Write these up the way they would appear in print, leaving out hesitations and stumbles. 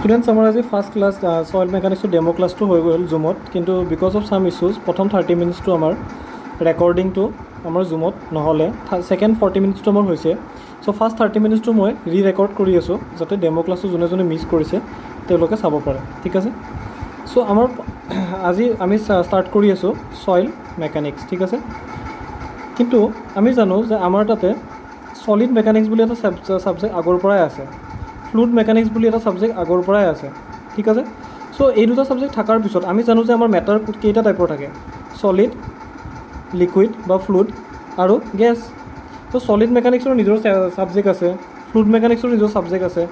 Students, আমাৰ আজি first class soil মেকানিক্সৰ demo ক্লাছটো হৈ গ'ল জুমত, কিন্তু বিকজ অফ সাম ইছ্যুজ প্ৰথম 30 মিনিটছটো আমাৰ ৰেকৰ্ডিংটো আমাৰ জুমত নহ'লে, ছেকেণ্ড 40 মিনিটছটো আমাৰ হৈছে। চ' ফাৰ্ষ্ট 30 মিনিটছটো মই ৰেকৰ্ড কৰি আছোঁ যাতে ডেমো ক্লাছটো যোনে যোনে মিছ কৰিছে তেওঁলোকে চাব পাৰে, ঠিক আছে। চ' আমাৰ আজি আমি ষ্টাৰ্ট কৰি আছোঁ সয়েল মেকানিক্স, ঠিক আছে। কিন্তু আমি জানো যে আমাৰ তাতে সলিড মেকানিক্স বুলি এটা ছাবজেক্ট আগৰ পৰাই আছে, ফ্লুইড মেকানিক্স বুলি এটা ছাবজেক্ট আগৰ পৰাই আছে, ঠিক আছে। চ' এই দুটা ছাবজেক্ট থকাৰ পিছত আমি জানো যে আমাৰ মেটাৰ কেইটা টাইপৰ থাকে, সলিড, লিকুইড বা ফ্লুইড আৰু গেছ। ত' সলিড মেকানিক্সৰ নিজৰ ছাবজেক্ট আছে, ফ্লুইড মেকানিক্সৰ নিজৰ ছাবজেক্ট আছে,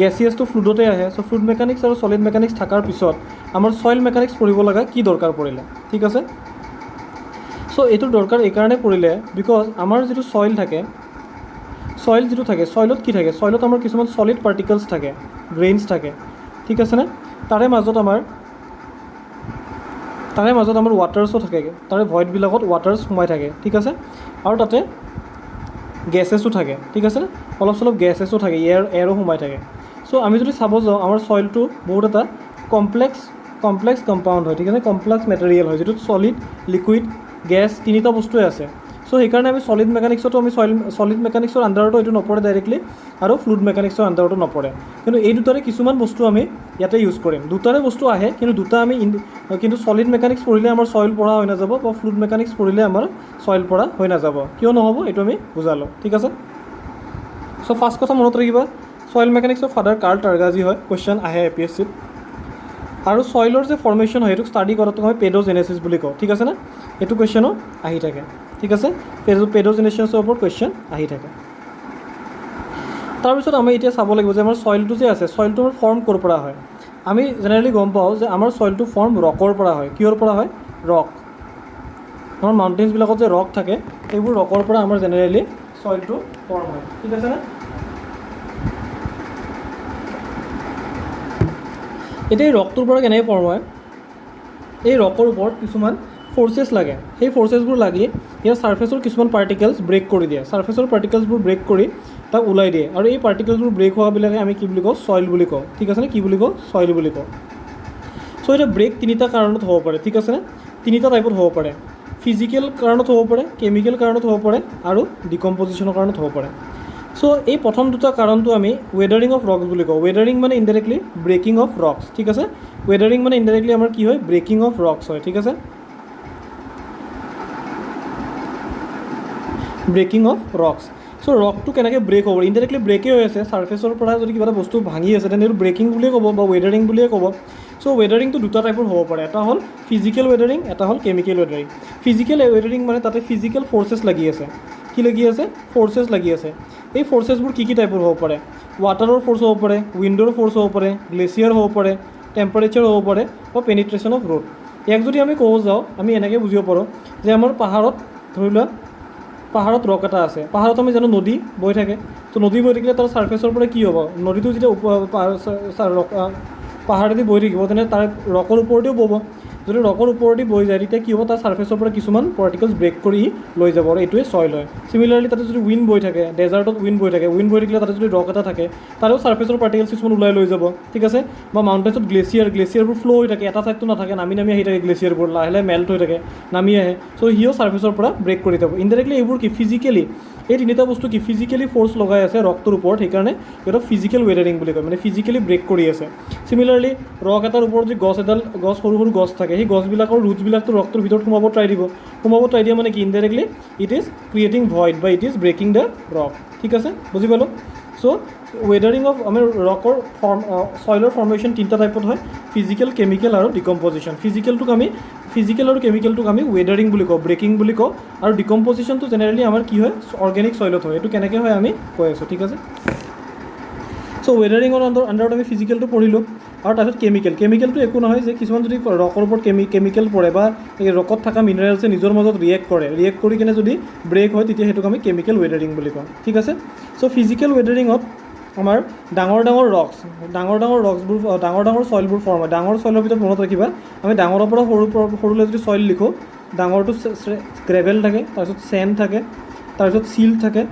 গেছিয়াছটো ফ্লুইডতে আহে। চ' ফ্লুইড মেকানিক্স আৰু সলিড মেকানিক্স থকাৰ পিছত আমাৰ সয়েল মেকানিক্স পঢ়িব লগা কি দৰকাৰ পৰিলে, ঠিক আছে। চ' এইটো দৰকাৰ এইকাৰণে পৰিলে বিকজ আমাৰ যিটো সয়েল থাকে, সয়েল যিটো থাকে, সয়েলত কি থাকে, সয়েলত আমাৰ কিছুমান সলিড পাৰ্টিকলছ থাকে, গ্ৰেইনছ থাকে, ঠিক আছেনে। তাৰে মাজত আমাৰ ৱাটাৰ্ছো থাকে, তাৰে ভইডবিলাকত ৱাটাৰ্ছ সোমাই থাকে, ঠিক আছে। আৰু তাতে গেছেছো থাকে, ঠিক আছেনে, অলপ চলপ গেছেছো থাকে, এয়াৰো সোমাই থাকে। চ' আমি যদি চাব যাওঁ আমাৰ সয়েলটো বহুত এটা কমপ্লেক্স কম্পাউণ্ড হয়, ঠিক আছে, কমপ্লেক্স মেটেৰিয়েল হয়, যিটোত সলিড, লিকুইড, গেছ তিনিটা বস্তুৱে আছে। চ' সেইকাৰণে আমি সলিড মেকানিক্সতো আমি সলিড মেকানিক্সৰ আণ্ডাৰতো এইটো নপৰে ডাইৰেক্টলি, আৰু ফ্লুইড মেকানিক্সৰ আণ্ডাৰতো নপৰে। কিন্তু এই দুটাৰে কিছুমান বস্তু আমি ইয়াতে ইউজ কৰিম, দুটাৰে বস্তু আহে, কিন্তু দুটা আমি কিন্তু সলিড মেকানিক্স পঢ়িলে আমাৰ সয়েল পঢ়া হৈ নাযাব, বা ফ্লুইড মেকানিক্স পঢ়িলে আমাৰ সয়েল পঢ়া হৈ নাযাব। কিয় নহ'ব এইটো আমি বুজালোঁ, ঠিক আছে। চ' ফাৰ্ষ্ট কথা মনত ৰাখিবা, সয়েল মেকানিক্সৰ ফাদাৰ কাৰ্ল টাৰ্গাজি হয়, কুৱেশ্যন আহে APSCত। আৰু সয়েলৰ যে ফৰ্মেশ্যন হয় সেইটোক ষ্টাডি কৰাটোক আমি পেডোজেনেচিছ বুলি কওঁ, ঠিক আছে না। এইটো কুৱেশ্যনো আহি থাকে, ঠিক আছে, পেডোজেনেচিছৰ ওপৰত কুৱেশ্যন আহি থাকে। তাৰপিছত আমি এতিয়া চাব লাগিব যে আমাৰ সয়েলটো যে আছে, সয়েলটো আমাৰ ফৰ্ম ক'ৰ পৰা হয়। আমি জেনেৰেলি গম পাওঁ যে আমাৰ সয়েলটো ফৰ্ম ৰকৰ পৰা হয়। কিহৰ পৰা হয়? ৰক। আমাৰ মাউণ্টেইনছবিলাকত যে ৰক থাকে সেইবোৰ ৰকৰ পৰা আমাৰ জেনেৰেলি সয়েলটো ফৰ্ম হয়, ঠিক আছে নে। এতিয়া এই ৰকটোৰ পৰা কেনেকৈ ফৰ্ম হয়, এই ৰকৰ ওপৰত কিছুমান ফ'ৰ্চেছ লাগে, সেই ফ'ৰ্চেছবোৰ লাগি ইয়াৰ ছাৰ্ফেচৰ কিছুমান পাৰ্টিকেলছ ব্ৰেক কৰি দিয়ে, ছাৰ্ফেচৰ পাৰ্টিকেলছবোৰ ব্ৰেক কৰি তাক ওলাই দিয়ে, আৰু এই পাৰ্টিকেলছবোৰ ব্ৰেক হোৱাবিলাকে আমি কি বুলি কওঁ, সয়েল বুলি কওঁ, ঠিক আছেনে, কি বুলি কওঁ, সয়েল বুলি কওঁ। চ' এতিয়া ব্ৰেক তিনিটা কাৰণত হ'ব পাৰে, ঠিক আছেনে, তিনিটা টাইপত হ'ব পাৰে, ফিজিকেল কাৰণত হ'ব পাৰে, কেমিকেল কাৰণত হ'ব পাৰে, আৰু ডিকম্পজিশ্যনৰ কাৰণত হ'ব পাৰে। চ' এই প্ৰথম দুটা কাৰণটো আমি ৱেডাৰিং অফ ৰকছ বুলি কওঁ। ৱেডাৰিং মানে ইনডাইৰেক্টলি ব্ৰেকিং অফ ৰকছ, ঠিক আছে। ৱেডাৰিং মানে ইনডাইৰেক্টলি আমাৰ কি হয়, ব্ৰেকিং অফ ৰকছ হয়, ঠিক আছে, ব্ৰেকিং অফ ৰকছ। চ' ৰকটো কেনেকৈ ব্ৰেক হ'ব, ইনডাইৰেক্টলি ব্ৰেকেই হৈ আছে, ছাৰ্ফেচৰ পৰা যদি কিবা এটা বস্তু ভাঙি আছে তেন্তে এইটো ব্ৰেকিং বুলিয়ে ক'ব বা ৱেডাৰিং বুলিয়ে ক'ব। চ' ৱেডাৰিংটো দুটা টাইপৰ হ'ব পাৰে, এটা হ'ল ফিজিকেল ৱেডাৰিং, এটা হ'ল কেমিকেল ৱেডাৰিং। ফিজিকেল ৱেডাৰিং মানে তাতে ফিজিকেল ফ'ৰ্চেছ লাগি আছে, কি লাগি আছে, ফ'ৰ্চেছ লাগি আছে। এই ফ'ৰ্চেছবোৰ কি টাইপৰ হ'ব পাৰে, ৱাটাৰৰ ফ'ৰ্চ হ'ব পাৰে, উইণ্ডৰ ফ'ৰ্চ হ'ব পাৰে, গ্লেচিয়াৰ হ'ব পাৰে, টেম্পাৰেচাৰ হ'ব পাৰে, বা পেনিট্ৰেশ্যন অফ ৰ'ড। ইয়াক যদি আমি ক'ব যাওঁ আমি এনেকৈ বুজিব পাৰোঁ যে আমাৰ পাহাৰত ধৰি লোৱা পাহাৰত ৰক এটা আছে, পাহাৰত আমি জানো নদী বৈ থাকে, তো নদী বৈ থাকিলে তাৰ ছাৰ্ফেচৰ পৰা কি হ'ব, নদীটো যেতিয়া পাহাৰেদি বৈ থাকিব তেনে তাৰ ৰকৰ ওপৰতেও ব'ব, যদি ৰকৰ ওপৰেদি বৈ যায় তেতিয়া কি হ'ব, তাৰ ছাৰ্ফেচৰ পৰা কিছুমান পাৰ্টিকলছ ব্ৰেক কৰি লৈ যাব, আৰু এইটোৱে সয়েল হয়। চিমিলাৰলি তাতে যদি উইণ্ড বৈ থাকে, ডেজাৰ্টত উইণ্ড বৈ থাকে, উইণ্ড বৈ থাকিলে তাতে যদি ৰক এটা থাকে তাৰেও ছাৰ্ফেচৰ পাৰ্টিকলছ কিছুমান ওলাই লৈ যাব, ঠিক আছে। বা মাউণ্টেইনছত গ্লেচিয়াৰবোৰ ফ্ল' হৈ থাকে, এটা ছাইডটো নাথাকে, নামি আহি থাকে, গ্লেচিয়াৰবোৰ লাহে লাহে মেল্ট হৈ থাকে, নামি আহে, চ' সিও ছাৰ্ফেচৰ পৰা ব্ৰেক কৰি যাব। ইনডাইৰেক্টলি এইবোৰ কি ফিজিকেলি, এই তিনিটা বস্তু কি ফিজিকেলি ফ'ৰ্চ লগাই আছে ৰকটোৰ ওপৰত, সেইকাৰণে সিহঁতক ফিজিকেল ৱেডাৰিং বুলি কয়, মানে ফিজিকেলি ব্ৰেক কৰি আছে। চিমিলাৰলি ৰক এটাৰ ওপৰত যদি গছ সৰু সৰু গছ থাকে, সেই গছবিলাকৰ ৰুটছবিলাকতো ৰকটোৰ ভিতৰত সোমাব ট্ৰাই দিয়া মানে কি indirectly it is creating void বা it is breaking the rock, ঠিক আছে, বুজি পালোঁ। চ' ৱেডাৰিং অফ আমাৰ ৰকৰ সয়েলৰ ফৰ্মেশ্যন তিনিটা টাইপত হয়, ফিজিকেল, কেমিকেল আৰু ডিকম্পজিশ্যন। ফিজিকেল আৰু কেমিকেলটোক আমি ৱেডাৰিং বুলি কওঁ, ব্ৰেকিং বুলি কওঁ, আৰু ডিকম্পজিশ্যনটো জেনেৰেলি আমাৰ কি হয়, অৰ্গেনিক সয়েলত হয়। এইটো কেনেকৈ হয় আমি কৈ আছোঁ, ঠিক আছে। চ' ৱেডাৰিঙৰ আণ্ডাৰত আমি ফিজিকেলটো পঢ়িলোঁ, আৰু তাৰপিছত কেমিকেলটো একো নহয় যে কিছুমান যদি ৰকৰ ওপৰত কেমিকেল পৰে বা এই ৰকত থকা মিনাৰেলছে নিজৰ মাজত ৰিয়েক্ট কৰি কিনে যদি ব্ৰেক হয় তেতিয়া সেইটোক আমি কেমিকেল ৱেডাৰিং বুলি কওঁ, ঠিক আছে। চ' ফিজিকেল ৱেডাৰিঙত আমাৰ ডাঙৰ সয়েলবোৰ ফৰ্ম হয়। ডাঙৰ সয়েলৰ ভিতৰত মনত ৰাখিবা, আমি ডাঙৰৰ পৰা সৰুলৈ যদি সয়েল লিখোঁ, ডাঙৰটো গ্ৰেভেল থাকে, তাৰপিছত চেণ্ড থাকে, তাৰপিছত চিল্ট থাকে,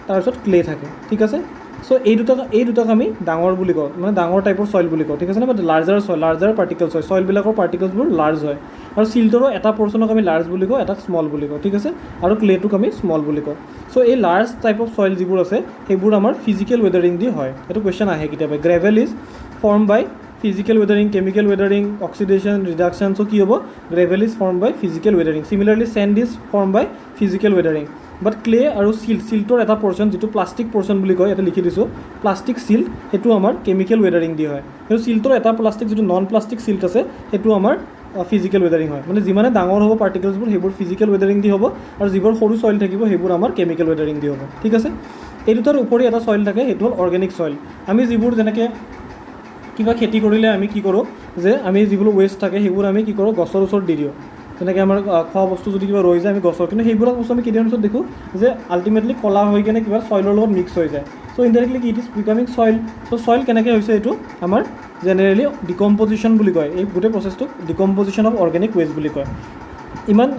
তাৰপিছত ক্লে থাকে, ঠিক আছে। সো এই দুটাক আমি ডাঙৰ বুলি কওঁ, মানে ডাঙৰ টাইপৰ সইল বুলি কওঁ, ঠিক আছে নে? বাট লাৰ্জাৰ পাৰ্টিকলছ হয়, সইলবিলাকৰ পাৰ্টিকলছবোৰ লাৰ্জ হয়। আৰু চিল্টৰো এটা পৰ্চনক আমি লাৰ্জ বুলি কওঁ, এটাক স্মল বুলি কওঁ, ঠিক আছে? আৰু ক্লেটোক আমি স্মল বুলি কওঁ। চ' এই লাৰ্জ টাইপ অফ সইল যিবোৰ আছে সেইবোৰ আমাৰ ফিজিকেল ৱেডাৰিং দি হয়। এইটো কুৱেশ্যন আহে কেতিয়াবা। Gravel is form by physical weathering, chemical weathering, oxidation, reduction. So' কি হ'ব? Gravel is form by physical weathering. Similarly sand is form by physical weathering. But clay আৰু চিল্টৰ এটা পৰ্চন যিটো প্লাষ্টিক পৰ্চন বুলি কয়, ইয়াতে লিখি দিছোঁ প্লাষ্টিক চিল্ট, সেইটো আমাৰ কেমিকেল ৱেডাৰিং দি হয়। কিন্তু চিল্টৰ এটা প্লাষ্টিক যিটো নন প্লাষ্টিক চিল্ট আছে সেইটো আমাৰ ফিজিকেল ৱেডাৰিং হয়। মানে যিমানে ডাঙৰ হ'ব পাৰ্টিকলছবোৰ সেইবোৰ ফিজিকেল ৱেডাৰিং দি হ'ব, আৰু যিবোৰ সৰু চইল থাকিব সেইবোৰ আমাৰ কেমিকেল ৱেডাৰিং দি হ'ব, ঠিক আছে? এই দুটাৰ উপৰি এটা চইল থাকে, সেইটো হ'ল অৰ্গেনিক চইল। আমি যিবোৰ যেনেকৈ কিবা খেতি কৰিলে আমি কি কৰোঁ যে আমি যিবোৰ ৱেষ্ট থাকে সেইবোৰ আমি কি কৰোঁ গছৰ ওচৰত দি দিওঁ। যেনেকৈ আমাৰ খোৱা বস্তু যদি কিবা ৰৈ যায় আমি গছৰ, কিন্তু সেইবিলাক বস্তু আমি কেইদিনৰ পিছত দেখোঁ যে আল্টিমেটলি ক'লা হৈ কিনে কিবা চইলৰ লগত মিক্স হৈ যায়। চ' ইনডাইৰেক্টলি ইট ইজ বিকামিং চইল। চ' চইল কেনেকৈ হৈছে এইটো আমাৰ জেনেৰেলি ডিকম্পজিশ্যন বুলি কয়। এই গোটেই প্ৰচেছটোক ডিকম্পজিশ্যন অফ অৰ্গেনিক ৱেষ্ট বুলি কয়। ইমান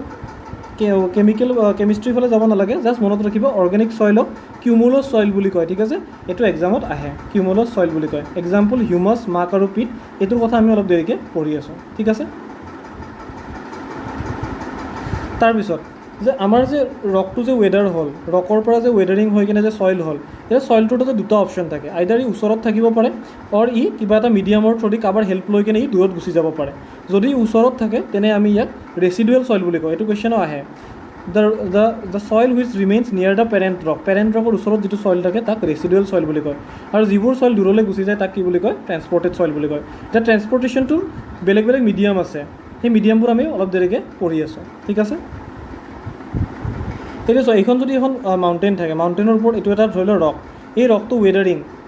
কেমিষ্ট্ৰিৰ ফালে যাব নালাগে, জাষ্ট মনত ৰাখিব অৰ্গেনিক চইলক কিউমুলাছ চইল বুলি কয়, ঠিক আছে? এইটো এক্সামত আহে, কিউমুলাছ চইল বুলি কয়। এক্সাম্পল হিউমাছ, মাক আৰু পিট। এইটোৰ কথা আমি অলপ দেৰিকৈ পঢ়ি আছোঁ, ঠিক আছে? তাৰপিছত যে আমাৰ যে ৰকটো যে ৱেডাৰ হ'ল, ৰকৰ পৰা যে ৱেডাৰিং হৈ কিনে যে চইল হ'ল, এই চইলটোৰ তাতে দুটা অপশ্যন থাকে। আইদাৰ ই ওচৰত থাকিব পাৰে, অৰ ই কিবা এটা মিডিয়ামৰ থ্ৰুদি কাৰোবাৰ হেল্প লৈ কিনে ই দূৰত গুচি যাব পাৰে। যদি ওচৰত থাকে তেনে আমি ইয়াক ৰেচিডুৱেল চইল বুলি কওঁ। এইটো কুৱেশ্যনো আহে। দ্য চইল হুইচ ৰিমেইনছ নিয়াৰ দ্য পেৰেণ্ট ৰকৰ ওচৰত যিটো চইল থাকে তাক ৰেচিডুৱেল চইল বুলি কয়। আৰু যিবোৰ চইল দূৰলৈ গুচি যায় তাক কি বুলি কয়? ট্ৰেন্সপৰ্টেড চইল বুলি কয়। এতিয়া ট্ৰেন্সপৰ্টেশ্যনটো বেলেগ বেলেগ মিডিয়াম আছে, সেই মিডিয়ামবোৰ আমি অলপ দেৰিকৈ পঢ়ি আছোঁ, ঠিক আছে? এতিয়া চোৱা, এইখন যদি এখন মাউণ্টেইন থাকে, মাউণ্টেইনৰ ওপৰত এইটো এটা ধৰি লওক ৰক, এই ৰকটো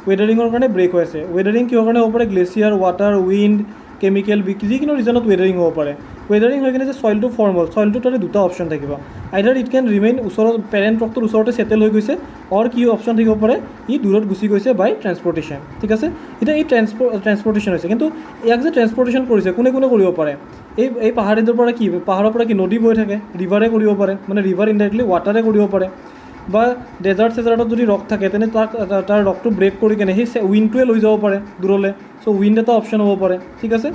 ৱেডাৰিঙৰ কাৰণে ব্ৰেক হৈ আছে। ৱেডাৰিং কিহৰ কাৰণে হ'ব পাৰে? গ্লেছিয়াৰ, ৱাটাৰ, উইণ্ড, কেমিকেল, যিকোনো ৰিজনত ৱেডাৰিং হ'ব পাৰে। ৱেডাৰিং হৈ কিনে যে চইলটো ফৰ্ম হ'ল, চইলটোৰ তাতে দুটা অপশ্যন থাকিব। আইদাৰ ইট কেন ৰিমেইন ওচৰত পেৰেণ্ট ৰকটোৰ ওচৰতে ছেটেল হৈ গৈছে, অৰ কি অপশ্যন থাকিব পাৰে? ই দূৰত গুচি গৈছে বাই ট্ৰেন্সপৰ্টেশ্যন, ঠিক আছে? এতিয়া এই ট্ৰেন্সপৰ্টেশ্যন হৈছে, কিন্তু ইয়াক যে ট্ৰেন্সপৰ্টেশ্যন কৰিছে কোনে কৰিব পাৰে? এই পাহাৰৰ পৰা পাহাৰৰ পৰা কি নদী বৈ থাকে, ৰিভাৰে কৰিব পাৰে, মানে ৰিভাৰ ইনডাইৰেক্টলি ৱাটাৰে কৰিব পাৰে। বা ডেজাৰ্টত যদি ৰক থাকে তেনে তাৰ ৰকটো ব্ৰেক কৰি কেনে সেই উইণ্ডটোৱে লৈ যাব পাৰে দূৰলৈ। চ' উইণ্ড এটা অপশ্যন হ'ব পাৰে, ঠিক আছে?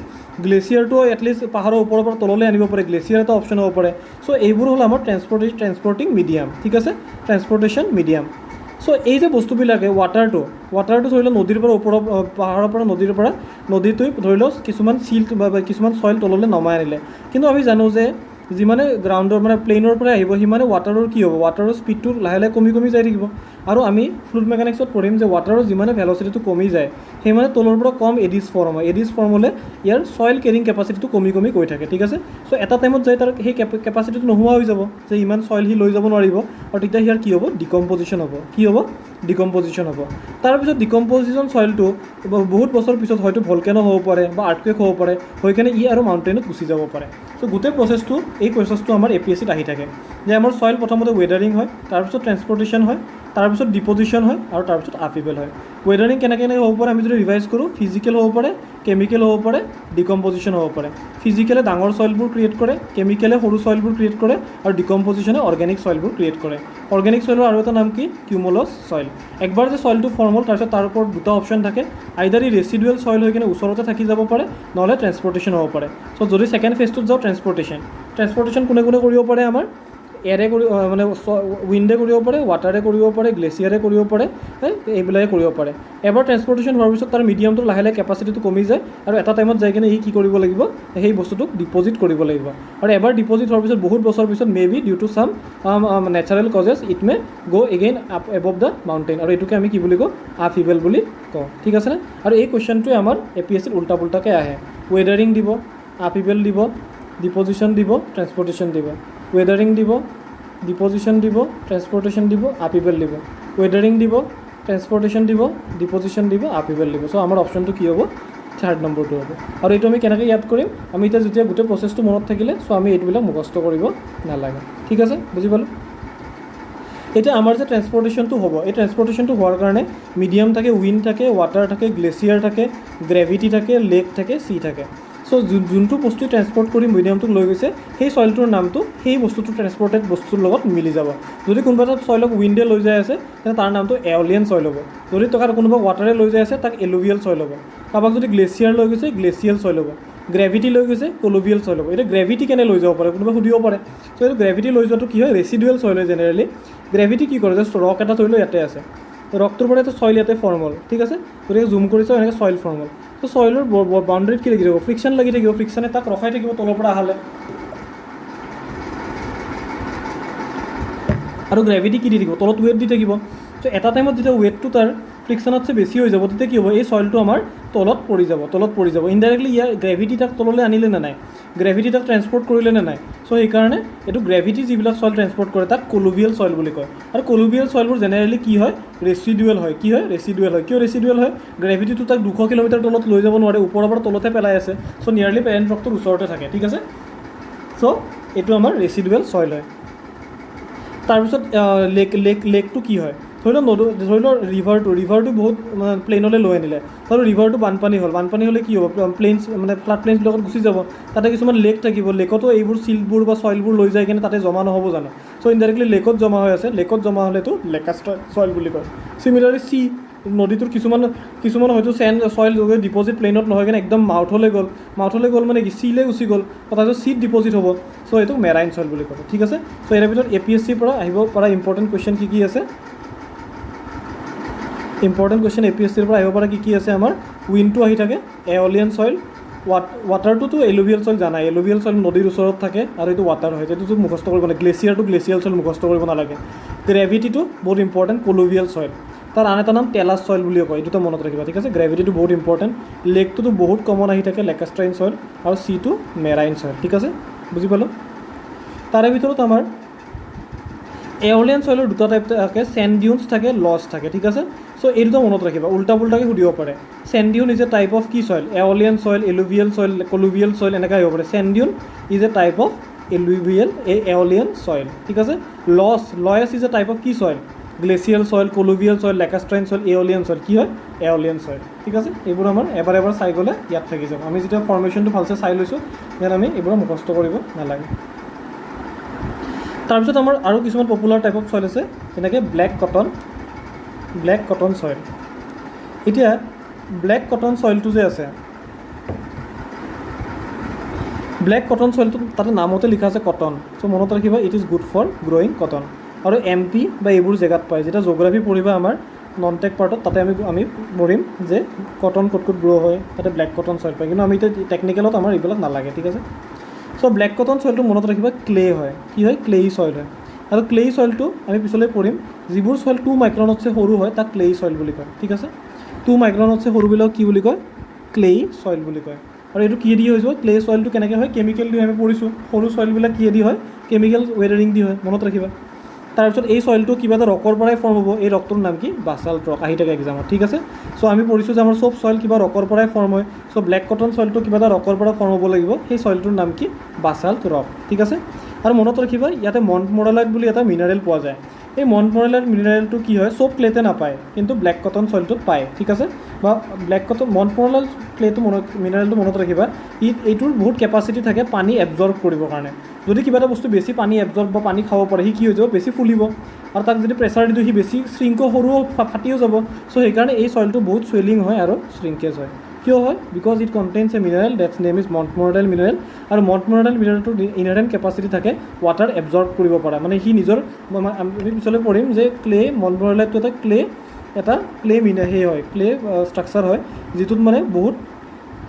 গ্লেছিয়াৰটো এটলিষ্ট পাহাৰৰ ওপৰৰ পৰা তললৈ আনিব পাৰে, গ্লেছিয়াৰ এটা অপশ্যন হ'ব পাৰে। চ' এইবোৰ হ'ল আমাৰ ট্ৰেন্সপৰ্টিং মিডিয়াম, ঠিক আছে? Transportation medium. চ' এই যে বস্তুবিলাকে ৱাটাৰটো ধৰি লওক নদীৰ পৰা ওপৰৰ পাহাৰৰ পৰা নদীটোৱে ধৰি লওক কিছুমান চিল্ট বা কিছুমান চইল তললৈ নমাই আনিলে। কিন্তু আমি জানো যে যিমানে গ্ৰাউণ্ডৰ মানে প্লেইনৰ পৰা আহিব সিমানে ৱাটাৰৰ কি হ'ব? ৱাটাৰৰ স্পীডটো লাহে লাহে কমি যাই থাকিব। আৰু আমি ফ্লুইড মেকানিক্সত পঢ়িম যে ৱাটাৰৰ যিমানে ভেলচিটিটো কমি যায় সিমানে তলৰ পৰা কম এডিছ ফৰ্ম হয়। এডিছ ফৰ্ম হ'লে ইয়াৰ চইল কেৰিং কেপাচিটিটো কমি গৈ থাকে, ঠিক আছে? চ' এটা টাইমত যাই তাৰ সেই কেপাচিটিটো নোহোৱা হৈ যাব, যে ইমান চইল সি লৈ যাব নোৱাৰিব, আৰু তেতিয়া ইয়াৰ কি হ'ব? ডিকম্পজিশ্যন হ'ব। কি হ'ব? ডিকম্পজিশ্যন হ'ব। তাৰপিছত ডিকম্পজিশ্যন চইলটো বহুত বছৰ পিছত হয়তো ভলকেনো হ'ব পাৰে বা আৰ্থকুৱেক হ'ব পাৰে, হৈ কিনে ই আৰু মাউণ্টেইনত গুচি যাব পাৰে। চ' গোটেই এই প্ৰচেছটো আমাৰ APSCত আহি থাকে, যে আমাৰ চইল প্ৰথমতে ৱেডাৰিং হয়, তাৰপিছত ট্ৰেন্সপৰ্টেশ্যন হয়, তাৰপিছত ডিপজিশ্যন হয়, আৰু তাৰপিছত আপহিভেল হয়। ৱেডাৰিং কেনেকৈ হ'ব পাৰে আমি যদি ৰিভাইজ কৰোঁ, ফিজিকেল হ'ব পাৰে, কেমিকেল হ'ব পাৰে, ডিকম্পজিশ্যন হ'ব পাৰে। ফিজিকেলে ডাঙৰ চইলবোৰ ক্ৰিয়েট কৰে, কেমিকেলে সৰু চইলবোৰ ক্ৰিয়েট কৰে, আৰু ডিকম্পজিশ্যনে অৰ্গেনিক চইলবোৰ ক্ৰিয়েট কৰে। অৰ্গেনিক চইলৰ আৰু এটা নাম কি? কিউমুলাছ চইল। একবাৰ যে চইলটো ফৰ্ম হ'ল তাৰপিছত তাৰ ওপৰত দুটা অপশ্যন থাকে। আইদাৰ ই ৰেচিডুৱেল চইল হৈ কিনে ওচৰতে থাকি যাব পাৰে, নহ'লে ট্ৰেন্সপৰ্টেশ্যন হ'ব পাৰে। চ' যদি ছেকেণ্ড ফেজটোত যাওঁ, ট্ৰেন্সপৰ্টেশ্যন কোনে কৰিব পাৰে? আমাৰ এয়াৰে মানে উইণ্ডে কৰিব পাৰে, ৱাটাৰে কৰিব পাৰে, গ্লেছিয়াৰে কৰিব পাৰে, এইবিলাকে কৰিব পাৰে। এবাৰ ট্ৰেন্সপৰ্টেশ্যন হোৱাৰ পিছত তাৰ মিডিয়ামটো লাহে লাহে কেপাচিটিটো কমি যায়, আৰু এটা টাইমত যাই কিনে কি কৰিব লাগিব? সেই বস্তুটোক ডিপজিট কৰিব লাগিব। আৰু এবাৰ ডিপজিট হোৱাৰ পিছত বহুত বছৰ পিছত মে বি ডিউ টু চাম নেচাৰেল কজেছ ইট মে গ' again up above the mountain, আৰু এইটোকে আমি কি বুলি কওঁ? আপহিভেল বুলি কওঁ, ঠিক আছেনে? আৰু এই কুৱেশ্যনটোৱে আমাৰ APSCত উল্টা পুল্টাকৈ আহে। ৱেডাৰিং দিব, আপহিভেল দিব, ডিপজিশ্যন দিব, ট্ৰেন্সপৰ্টেশ্যন দিব। ৱেডাৰিং দিব, ডিপজিশ্যন দিব, ট্ৰেন্সপৰ্টেশ্যন দিব, আপহিভেল দিব। ৱেডাৰিং দিব, ট্ৰেন্সপৰ্টেশ্যন দিব, ডিপজিশ্যন দিব, আপহিভেল দিব। চ' আমাৰ অপশ্যনটো কি হ'ব? থাৰ্ড নম্বৰটো হ'ব। আৰু এইটো আমি কেনেকৈ ইয়াদ কৰিম? আমি এতিয়া যেতিয়া গোটেই প্ৰচেছটো মনত থাকিলে, চ' আমি এইটোবিলাক মুখস্থ কৰিব নালাগে, ঠিক আছে? বুজি পালোঁ? এতিয়া আমাৰ যে ট্ৰেন্সপৰ্টেশ্যনটো হ'ব, এই ট্ৰেন্সপৰ্টেশ্যনটো হোৱাৰ কাৰণে মিডিয়াম থাকে, উইণ্ড থাকে, ৱাটাৰ থাকে, গ্লেছিয়াৰ থাকে, গ্ৰেভিটি থাকে, লেক থাকে, চি থাকে। চ' যোনটো বস্তু ট্ৰেন্সপৰ্ট কৰি মিডিয়ামটোক লৈ গৈছে সেই চইলটোৰ নামটো সেই বস্তুটো ট্ৰেন্সপৰ্টেড বস্তুৰ লগত মিলি যাব। যদি কোনোবা এটা চইলক উইণ্ডে লৈ যাই আছে তেন্তে তাৰ নামটো এঅলিয়ান চইল হ'ব। যদি কোনোবা ৱাটাৰে লৈ যাই আছে তাক এলুভিয়েল চইল হ'ব। কাৰোবাক যদি গ্লেচিয়াৰ লৈ গৈছে গ্লেচিয়েল চইল হ'ব। গ্ৰেভিটি লৈ গৈছে কলুভিয়েল চইল হ'ব। এতিয়া গ্ৰেভিটি কেনে লৈ যাব পাৰে কোনোবা সুধিব পাৰে। চ' এইটো গ্ৰেভিটি লৈ যোৱাটো কি হয় ৰেচিডুৱেল চইল হয় জেনেৰেলি। গ্ৰেভিটি কি কৰে জাষ্ট ৰক এটা ধৰি লওঁ ইয়াতে আছে, ৰকটোৰ পৰা এটা চইল ইয়াতে ফৰ্ম হ'ল, ঠিক আছে। গতিকে জুম কৰিছোঁ এনেকৈ চইল ফৰ্ম হ'ল। ত' চইলৰ বাউণ্ডেৰীত কি লাগি থাকিব ফ্ৰিকশ্যন লাগি থাকিব, ফ্ৰিকশ্যনে তাক ৰখাই থাকিব তলৰ পৰা আহালে। আৰু গ্ৰেভিটি কি দি থাকিব তলত ৱেট দি থাকিব। চ' এটা টাইমত যেতিয়া ৱেটটো তাৰ ফ্ৰিকশ্যনতছে বেছি হৈ যাব তেতিয়া কি হ'ব এই চইলটো আমাৰ তলত পৰি যাব। ইনডাইৰেক্টলি ইয়াৰ গ্ৰেভিটি তাক তললৈ আনিলে নে নাই, গ্ৰেভিটি তাক ট্ৰেন্সপৰ্ট কৰিলে নে নাই। চ' সেইকাৰণে এইটো গ্ৰেভিটি যিবিলাক চইল ট্ৰেন্সপৰ্ট কৰে তাক কলুভিয়েল চইল বুলি কয়। আৰু কলুভিয়েল চইলবোৰ জেনেৰেলি কি হয় ৰেচিডুৱেল হয়। কিয় ৰেচিডুৱেল হয় গ্ৰেভিটিটো তাক 200 কিলোমিটাৰ তলত লৈ যাব নোৱাৰে, ওপৰৰ পৰা তলতে পেলাই আছে। চ' নিয়াৰলি পেৰেণ্ট ৰকটোৰ ওচৰতে থাকে, ঠিক আছে। চ' এইটো আমাৰ ৰেচিডুৱেল চইল হয়। তাৰপিছত লেকটো কি হয় ধৰি লওক ৰিভাৰটো বহুত প্লেইনলৈ লৈ আনিলে, ধৰি লওক ৰিভাৰটো বানপানী হ'লে কি হ'ব প্লেইনছ মানে ফ্লাড প্লেইনছবিলাকত গুচি যাব। তাতে কিছুমান লেক থাকিব, লেকতো এইবোৰ চিল্টবোৰ বা চইলবোৰ লৈ যায় কিনে তাতে জমা নহ'ব জানো। চ' ইনডাইৰেক্টলি লেকত জমা হৈ আছে, লেকত জমা হ'লেতো লেকাষ্ট্ৰইড চইল বুলি কয়। চিমিলাৰলি নদীটোৰ কিছুমান হয়তো চইল ডিপজিট প্লেইনত নহয় কিনে একদম মাউথলৈ গ'ল মানে কি চিলে গুচি গ'ল, তাৰপিছত চিট ডিপজিট হ'ব। চ' এইটো মেৰাইন চইল বুলি কয়, ঠিক আছে। চ' ইয়াৰ ভিতৰত APSCৰ পৰা আহিব পৰা ইম্পৰ্টেণ্ট কুৱেশ্যন কি আছে, APSCৰ পৰা আহিব পৰা কি আছে আমাৰ উইণ্ডটো আহি থাকে, এঅলিয়ান চইল, ৱাটাৰটোতো এলুভিয়েল চইল জানাই, এলুভিয়েল চইল নদীৰ ওচৰত থাকে আৰু এইটো ৱাটাৰ হয়, এইটোতো মুখস্থ কৰিব নালাগে। গ্লেচিয়েল চইল মুখস্থ কৰিব নালাগে। গ্ৰেভিটিটো বহুত ইম্পৰ্টেণ্ট কলুভিয়েল চইল, তাৰ আন এটা নাম টেলাছ চইল বুলিও কয়, এই দুটা মনত ৰাখিবা, ঠিক আছে। গ্ৰেভিটিটো বহুত ইম্পৰ্টেণ্ট, লেকটোতো বহুত কমন আহি থাকে লেকাষ্ট্ৰাইন চইল, আৰু চিটো মেৰাইন চইল, ঠিক আছে বুজি পালোঁ। তাৰে ভিতৰত আমাৰ এঅলিয়ান চইলৰ দুটা টাইপ থাকে, চেণ্ড ডিউনছ থাকে, লছ থাকে, ঠিক আছে। চ' এই দুটা মনত ৰাখিবা, উল্টা পুল্টাকৈ সুধিব পাৰে। Sand dune is a type of কি চইল, এঅলিয়ান চইল, এলুভিয়েল চইল, কলুভিয়েল চইল এনেকৈ আহিব পাৰে। Sand dune is a type of aeolian soil, ঠিক আছে। Loess is a type of কি চইল, গ্লেচিয়েল চইল, কলুভিয়েল চইল, লেকাষ্ট্ৰাইন চইল, এঅলিয়ান চইল, কি হয় এঅলিয়ান চইল, ঠিক আছে। এইবোৰ আমাৰ এবাৰ চাই গ'লে ইয়াত থাকি যাব। আমি যেতিয়া ফৰ্মেশ্যনটো ভালকৈ চাই লৈছোঁ দেন আমি এইবোৰ মুখস্থ কৰিব নালাগে। তাৰপিছত আমাৰ আৰু কিছুমান পপুলাৰ টাইপ অফ চইল আছে, যেনেকৈ ব্লেক কটন চইল। এতিয়া ব্লেক কটন চইলটো যে আছে, ব্লেক কটন চইলটো তাতে নামতে লিখা আছে কটন। চ' মনত ৰাখিবা it is good for growing cotton. আৰু MP বা এইবোৰ জেগাত পায়, যেতিয়া জিঅ'গ্ৰাফী পঢ়িবা আমাৰ নন টেক পাৰ্টত, তাতে আমি পঢ়িম যে কটন ক'ত গ্ৰ' হয়, তাতে ব্লেক কটন চইল পায়। কিন্তু আমি এতিয়া টেকনিকেলত আমাৰ এইবিলাক নালাগে, ঠিক আছে। চ' ব্লেক কটন চইলটো মনত ৰাখিবা ক্লে হয়, কি হয় ক্লেই চইল হয়। আৰু ক্লেই চইলটো আমি পিছলৈ পঢ়িম, যিবোৰ চইল 2 মাইক্ৰনতছে সৰু হয় তাক ক্লেই চইল বুলি কয়, ঠিক আছে। 2 মাইক্ৰনতছে সৰুবিলাক কি বুলি কয় ক্লেই চইল বুলি কয়। আৰু এইটো কি দি হৈ যাব ক্লে চইলটো কেনেকৈ হয়, কেমিকেল দি আমি পঢ়িছোঁ। সৰু চইলবিলাক কি দি হয় কেমিকেল ৱেডাৰিং দি হয়, মনত ৰাখিবা। তাৰপিছত এই চইলটো কিবা এটা ৰকৰ পৰাই ফৰ্ম হ'ব, এই ৰকটোৰ নাম কি বাছাল্ট ৰক, আহি থাকে এক্সামত, ঠিক আছে। চ' আমি পঢ়িছোঁ যে আমাৰ চব চইল কিবা ৰকৰ পৰাই ফৰ্ম হয়। চ' ব্লেক কটন চইলটো কিবা এটা ৰকৰ পৰা ফৰ্ম হ'ব লাগিব, সেই চইলটোৰ নাম কি বাছাল্ট ৰক, ঠিক আছে। আৰু মনত ৰাখিবা ইয়াতে মণ্টমৰেলাইট বুলি এটা মিনাৰেল পোৱা যায়। এই মণ্টমৰেলাইট মিনাৰেলটো কি হয় চব ক্লেতে নাপায়, কিন্তু ব্লেক কটন চইলটোত পায়, ঠিক আছে। বা মণ্টমৰেলাইট ক্লেটো মিনাৰেলটো মনত ৰাখিবা, এইটোৰ বহুত কেপাচিটি থাকে পানী এবজৰ্ব কৰিবৰ কাৰণে। যদি কিবা এটা বস্তু বেছি পানী এবজৰ্ব বা পানী খাব পাৰে, সি কি হৈ যাব বেছি ফুলিব, আৰু তাক যদি প্ৰেছাৰ দি দিওঁ সি বেছি শ্ৰিংকো সৰুও ফাটিও যাব। চ' সেইকাৰণে এই চইলটো বহুত চুৱেলিং হয় আৰু শ্ৰিংকেজ হয়। কিয় হয়, because it contains a mineral that's name is montmorillonite mineral. আৰু মণ্টমৰেলাইট মিনাৰেলটোৰ ইনহেৰেণ্ট কেপাচিটি থাকে ৱাটাৰ এবজৰ্ব কৰিব পৰা, মানে সি নিজৰ আমি পিছলৈ পঢ়িম যে মণ্টমৰেলাইটটো এটা ক্লে হয়, ক্লে ষ্ট্ৰাকচাৰ হয়, যিটোত মানে বহুত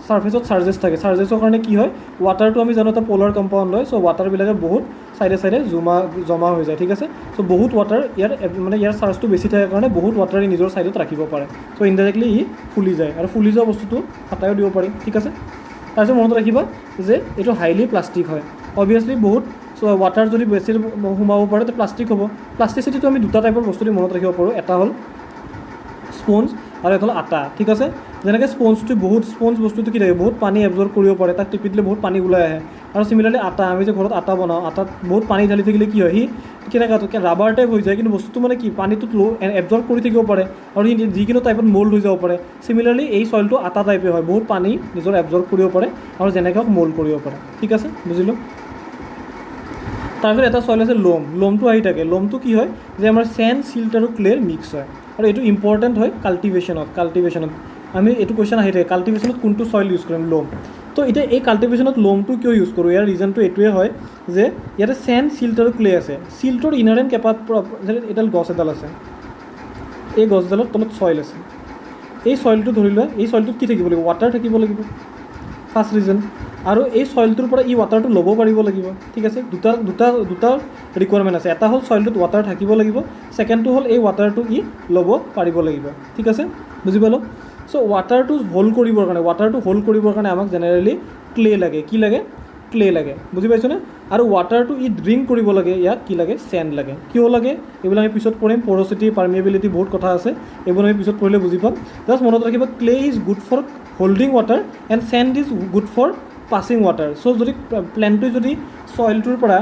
ছাৰ্ফেচত চাৰ্জেছ থাকে। চাৰ্জেছৰ কাৰণে কি হয় ৱাটাৰটো আমি জানো এটা প'লাৰ কম্পাউণ্ড হয়। চ' ৱাটাৰবিলাকে বহুত চাইডে জমা হৈ যায়, ঠিক আছে। চ' বহুত ৱাটাৰ ইয়াৰ চাৰ্জটো বেছি থাকে কাৰণে বহুত ৱাটাৰ ই নিজৰ ছাইডত ৰাখিব পাৰে। চ' ইনডাইৰেক্টলি ই ফুলি যায়, আৰু ফুলি যোৱা বস্তুটো হাতাইও দিব পাৰি, ঠিক আছে। তাৰপিছত মনত ৰাখিবা যে এইটো হাইলি প্লাষ্টিক হয়। অবভিয়াছলি বহুত ৱাটাৰ যদি বেছি সোমাব পাৰে তো প্লাষ্টিক হ'ব। প্লাষ্টিচিটিটো আমি দুটা টাইপৰ বস্তু দি মনত ৰাখিব পাৰোঁ, এটা হ'ল স্পঞ্জ আৰু এটা হ'ল আটা, ঠিক আছে। যেনেকৈ স্পঞ্জটো বহুত স্পঞ্জ বস্তুটো কি থাকে বহুত পানী এবজৰ্ব কৰিব পাৰে, তাক টিপি দিলে বহুত পানী ওলাই আহে। আৰু চিমিলাৰলি আটা, আমি যে ঘৰত আটা বনাওঁ, আটাত বহুত পানী ঢালি থাকিলে কি হয়, সি কেনেকৈ ৰাবাৰ টাইপ হৈ যায়, কিন্তু বস্তুটো মানে কি পানীটোত এবজৰ্ব কৰি থাকিব পাৰে আৰু সি যিকোনো টাইপত মল্ড হৈ যাব পাৰে। চিমিলাৰলি এই চইলটো আটা টাইপে হয়, বহুত পানী নিজৰ এবজৰ্ব কৰিব পাৰে আৰু যেনেকৈ হওক মল্ড কৰিব পাৰে। ঠিক আছে, বুজিলোঁ। তাৰপিছত এটা চইল আছে লোম। লোমটো আহি থাকে। লোমটো কি হয় যে আমাৰ চেণ্ড, চিল্ট আৰু ক্লেৰ মিক্স হয়, আৰু এইটো ইম্পৰ্টেণ্ট হয় কাল্টিভেশ্যনত আমি এইটো কুৱেশ্যন আহি থাকে, কাল্টিভেশ্যনত কোনটো চইল ইউজ কৰিম, লোম। তো এতিয়া এই কাল্টিভেশ্যনত লোমটো কিয় ইউজ কৰোঁ, ইয়াৰ ৰিজনটো এইটোৱে হয় যে ইয়াতে চেণ্ড, চিল্ট আৰু ক্লে আছে। চিল্টৰ ইনাৰেণ্ট এডাল গছ এডাল আছে, এই গছডালৰ তলত চইল আছে। এই চইলটো ধৰি লোৱা, এই চইলটোত কি থাকিব লাগিব, ৱাটাৰ থাকিব লাগিব, ফাৰ্ষ্ট ৰিজন। আৰু এই চইলটোৰ পৰা ই ৱাটাৰটো ল'ব পাৰিব লাগিব। ঠিক আছে, দুটা ৰিকুৱাৰমেণ্ট আছে। এটা হ'ল চইলটোত ৱাটাৰ থাকিব লাগিব, ছেকেণ্ডটো হ'ল এই ৱাটাৰটো ই ল'ব পাৰিব লাগিব। ঠিক আছে, বুজি পালোঁ। চ' ৱাটাৰটো হোল্ড কৰিবৰ কাৰণে আমাক জেনেৰেলি ক্লে লাগে। কি লাগে, ক্লে লাগে, বুজি পাইছনে? আৰু ৱাটাৰটো ই ড্ৰিংক কৰিব লাগে, ইয়াক কি লাগে, চেণ্ড লাগে। কিয় লাগে এইবিলাক আমি পিছত পঢ়িম, পৰচিটি, পাৰ্মিয়েবিলিটি, বহুত কথা আছে, এইবোৰ আমি পিছত পঢ়িলে বুজি পাম। জাষ্ট মনত ৰাখিব, clay is good for holding water and sand is good for passing water. So' যদি প্লেণ্টটোৱে যদি চইলটোৰ পৰা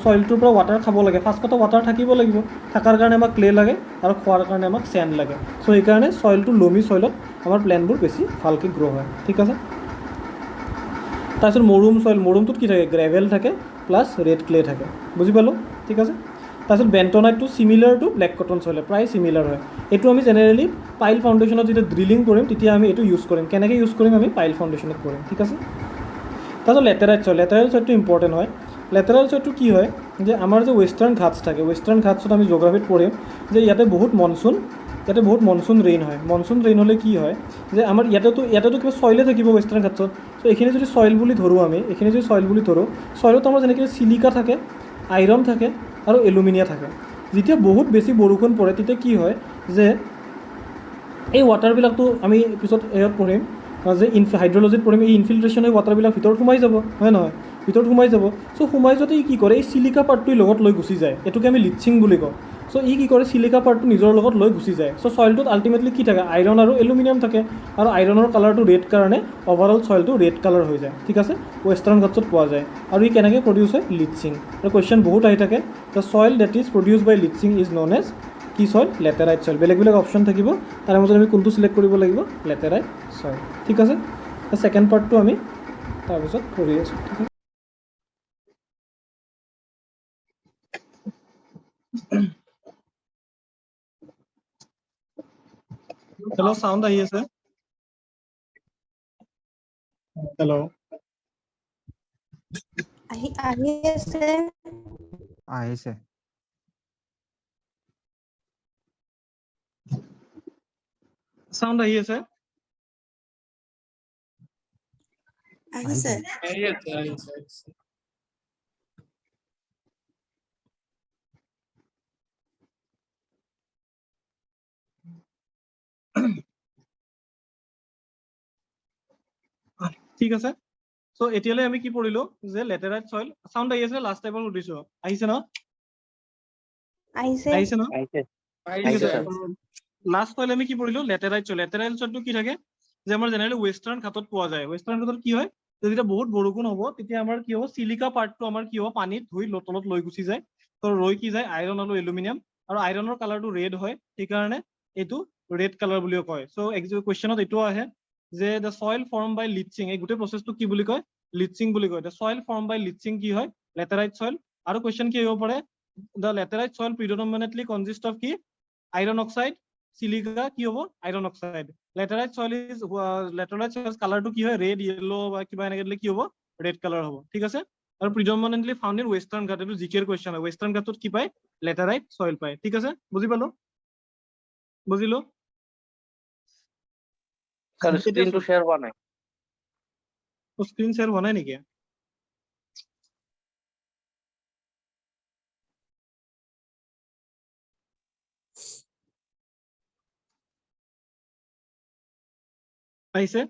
চইলটোৰ পৰা ৱাটাৰ খাব লাগে, ফাৰ্ষ্টতে ৱাটাৰ থাকিব লাগিব, থকাৰ কাৰণে আমাক ক্লে লাগে আৰু খোৱাৰ কাৰণে আমাক চেণ্ড লাগে। চ' সেইকাৰণে চইলটো লোমি চইলত আমাৰ প্লেণ্টবোৰ বেছি ভালকৈ গ্ৰ' হয়। ঠিক আছে, তাৰপিছত মৰুম চইল। মৰুমটোত কি থাকে, গ্ৰেভেল থাকে প্লাছ ৰেড ক্লে থাকে, বুজি পালোঁ। ঠিক আছে, তাৰপিছত বেণ্টনাইটটো চিমিলাৰ টু ব্লেক কটন চইল, প্ৰায় চিমিলাৰ হয়। এইটো আমি জেনেৰেলি পাইল ফাউণ্ডেশ্যনত যেতিয়া ড্ৰিলিং কৰিম তেতিয়া আমি এইটো ইউজ কৰিম। কেনেকৈ ইউজ কৰিম, আমি পাইল ফাউণ্ডেশ্যনত কৰিম। ঠিক আছে, তাৰপিছত লেটেৰাইট চইল। লেটেৰাইট চইলটো ইম্পৰ্টেণ্ট হয়। লেটেৰাইট চইলটো কি হয় যে আমাৰ যে ৱেষ্টাৰ্ণ ঘাটছ থাকে, ৱেষ্টাৰ্ণ ঘাটছত আমি জিঅ'গ্ৰাফীত পঢ়িম যে ইয়াতে বহুত মনচুন ৰেইন হয়। মনচুন ৰেইন হ'লে কি হয় যে আমাৰ ইয়াতেতো কিবা চইলে থাকিব ৱেষ্টাৰ্ণ ঘাটছত। চ' এইখিনি যদি চইল বুলি ধৰোঁ আমি, চইলত আমাৰ যেনেকৈ চিলিকা থাকে, আইৰণ থাকে আৰু এলুমিনিয়া থাকে। যেতিয়া বহুত বেছি বৰষুণ পৰে তেতিয়া কি হয় যে এই ৱাটাৰবিলাকতো আমি পিছত এয়াত পঢ়িম যে হাইড্ৰলজিত পঢ়িম, এই ইনফিল্ট্ৰেশ্যন হৈ ৱাটাৰবিলাক ভিতৰত সোমাই যাব, হয় নহয়, ভিতৰত সোমাই যাব। চ' সোমাই যাওঁতে ই কি কৰে, এই চিলিকা পাৰ্টটো লগত লৈ গুচি যায়, এইটোকে আমি লিচিং বুলি কওঁ। চ' ই কি কৰে, চিলিকা পাৰ্টটো নিজৰ লগত লৈ গুচি যায়। চ' চইলটোত আল্টিমেটলি কি থাকে, আইৰণ আৰু এলুমিনিয়াম থাকে, আৰু আইৰণৰ কালাৰটো ৰেড কাৰণে অভাৰঅল চইলটো ৰেড কালাৰ হৈ যায়। ঠিক আছে, ৱেষ্টাৰ্ণ ঘাটছত পোৱা যায়। আৰু ই কেনেকৈ প্ৰডিউচ হয়, লিচিং। আৰু কুৱেশ্যন বহুত আহি থাকে, the soil that is produce by leaching is known as কি চইল, লেটেৰাইট চইল। বেলেগ অপশ্যন থাকিব, তাৰে মাজত আমি কোনটো চিলেক্ট কৰিব লাগিব, লেটেৰাইট চইল। ঠিক আছে, ছেকেণ্ড পাৰ্টটো আমি তাৰপিছত পঢ়ি আছোঁ। ঠিক আছে, হেল্ল', চাউণ্ড আহি আছে? হেল্ল', আহিছে। চাউণ্ড আহি আছে? আহিছে। ঠিক আছে, চ' এতিয়ালৈ আমি কি পঢ়িলোঁ যে লেটেৰাইট চইল। চাউণ্ড আহি আছে? লাষ্ট টাইমত সুধিছোঁ, আহিছে ন? আহিছে ন? ঠিক আছে, লাষ্ট চইল আমি কি পঢ়িলোঁ, লেটেৰাইট চইল। লেটেৰাইট চইলটো কি থাকে যে আমাৰ জেনেৰেলি ৱেষ্টাৰ্ণ ঘাটত পোৱা যায়। ৱেষ্টাৰ্ণ ঘাটত কি হয়, যেতিয়া বহুত বৰষুণ হ'ব তেতিয়া আমাৰ কি হ'ব, চিলিকা পাৰ্টটো আমাৰ কি হ'ব, পানীত ধুই তলত লৈ গুচি যায়। তো ৰৈ কি যায়, আইৰণ আৰু এলুমিনিয়াম, আৰু আইৰণৰ কালাৰটো ৰেড হয়, সেইকাৰণে এইটো ৰেড কালাৰ বুলিও কয়। চ' কুৱেশ্যনত এইটোও আহে যে the soil form by leaching, এই গোটেই প্ৰচেছটো কি বুলি কয়, লিচিং বুলি কয়। The soil form by leaching কি হয়, লেটেৰাইট চইল। আৰু কুৱেশ্যন কি আহিব পাৰে, the laterite soil predominantly consist of কি, আইৰণ অক্সাইড, চিলিকা কি হ'ব, আইৰণ অক্সাইড। লেটেৰাইট চইল কালাৰটো কি হয়, ৰেড, য়েল্লো বা কিবা এনেকৈ দিলে কি হ'ব, ৰেড কালাৰ হ'ব। ঠিক আছে, আৰু প্ৰিডমিনেণ্টলি ফাউণ্ড ইন ৱেষ্টাৰ্ণ ঘাট, এইটো জিকেৰ কুৱেশ্যন হয়। ৱেষ্টাৰ্ণ ঘাটত কি পায়, লেটেৰাইট চইল পায়। ঠিক আছে, বুজি পালো? বুজিলো? স্ক্ৰীনটো শ্বেয়াৰ হোৱা নাই। স্ক্ৰীন শ্বেয়াৰ হোৱা নাই নেকি? আহিছে?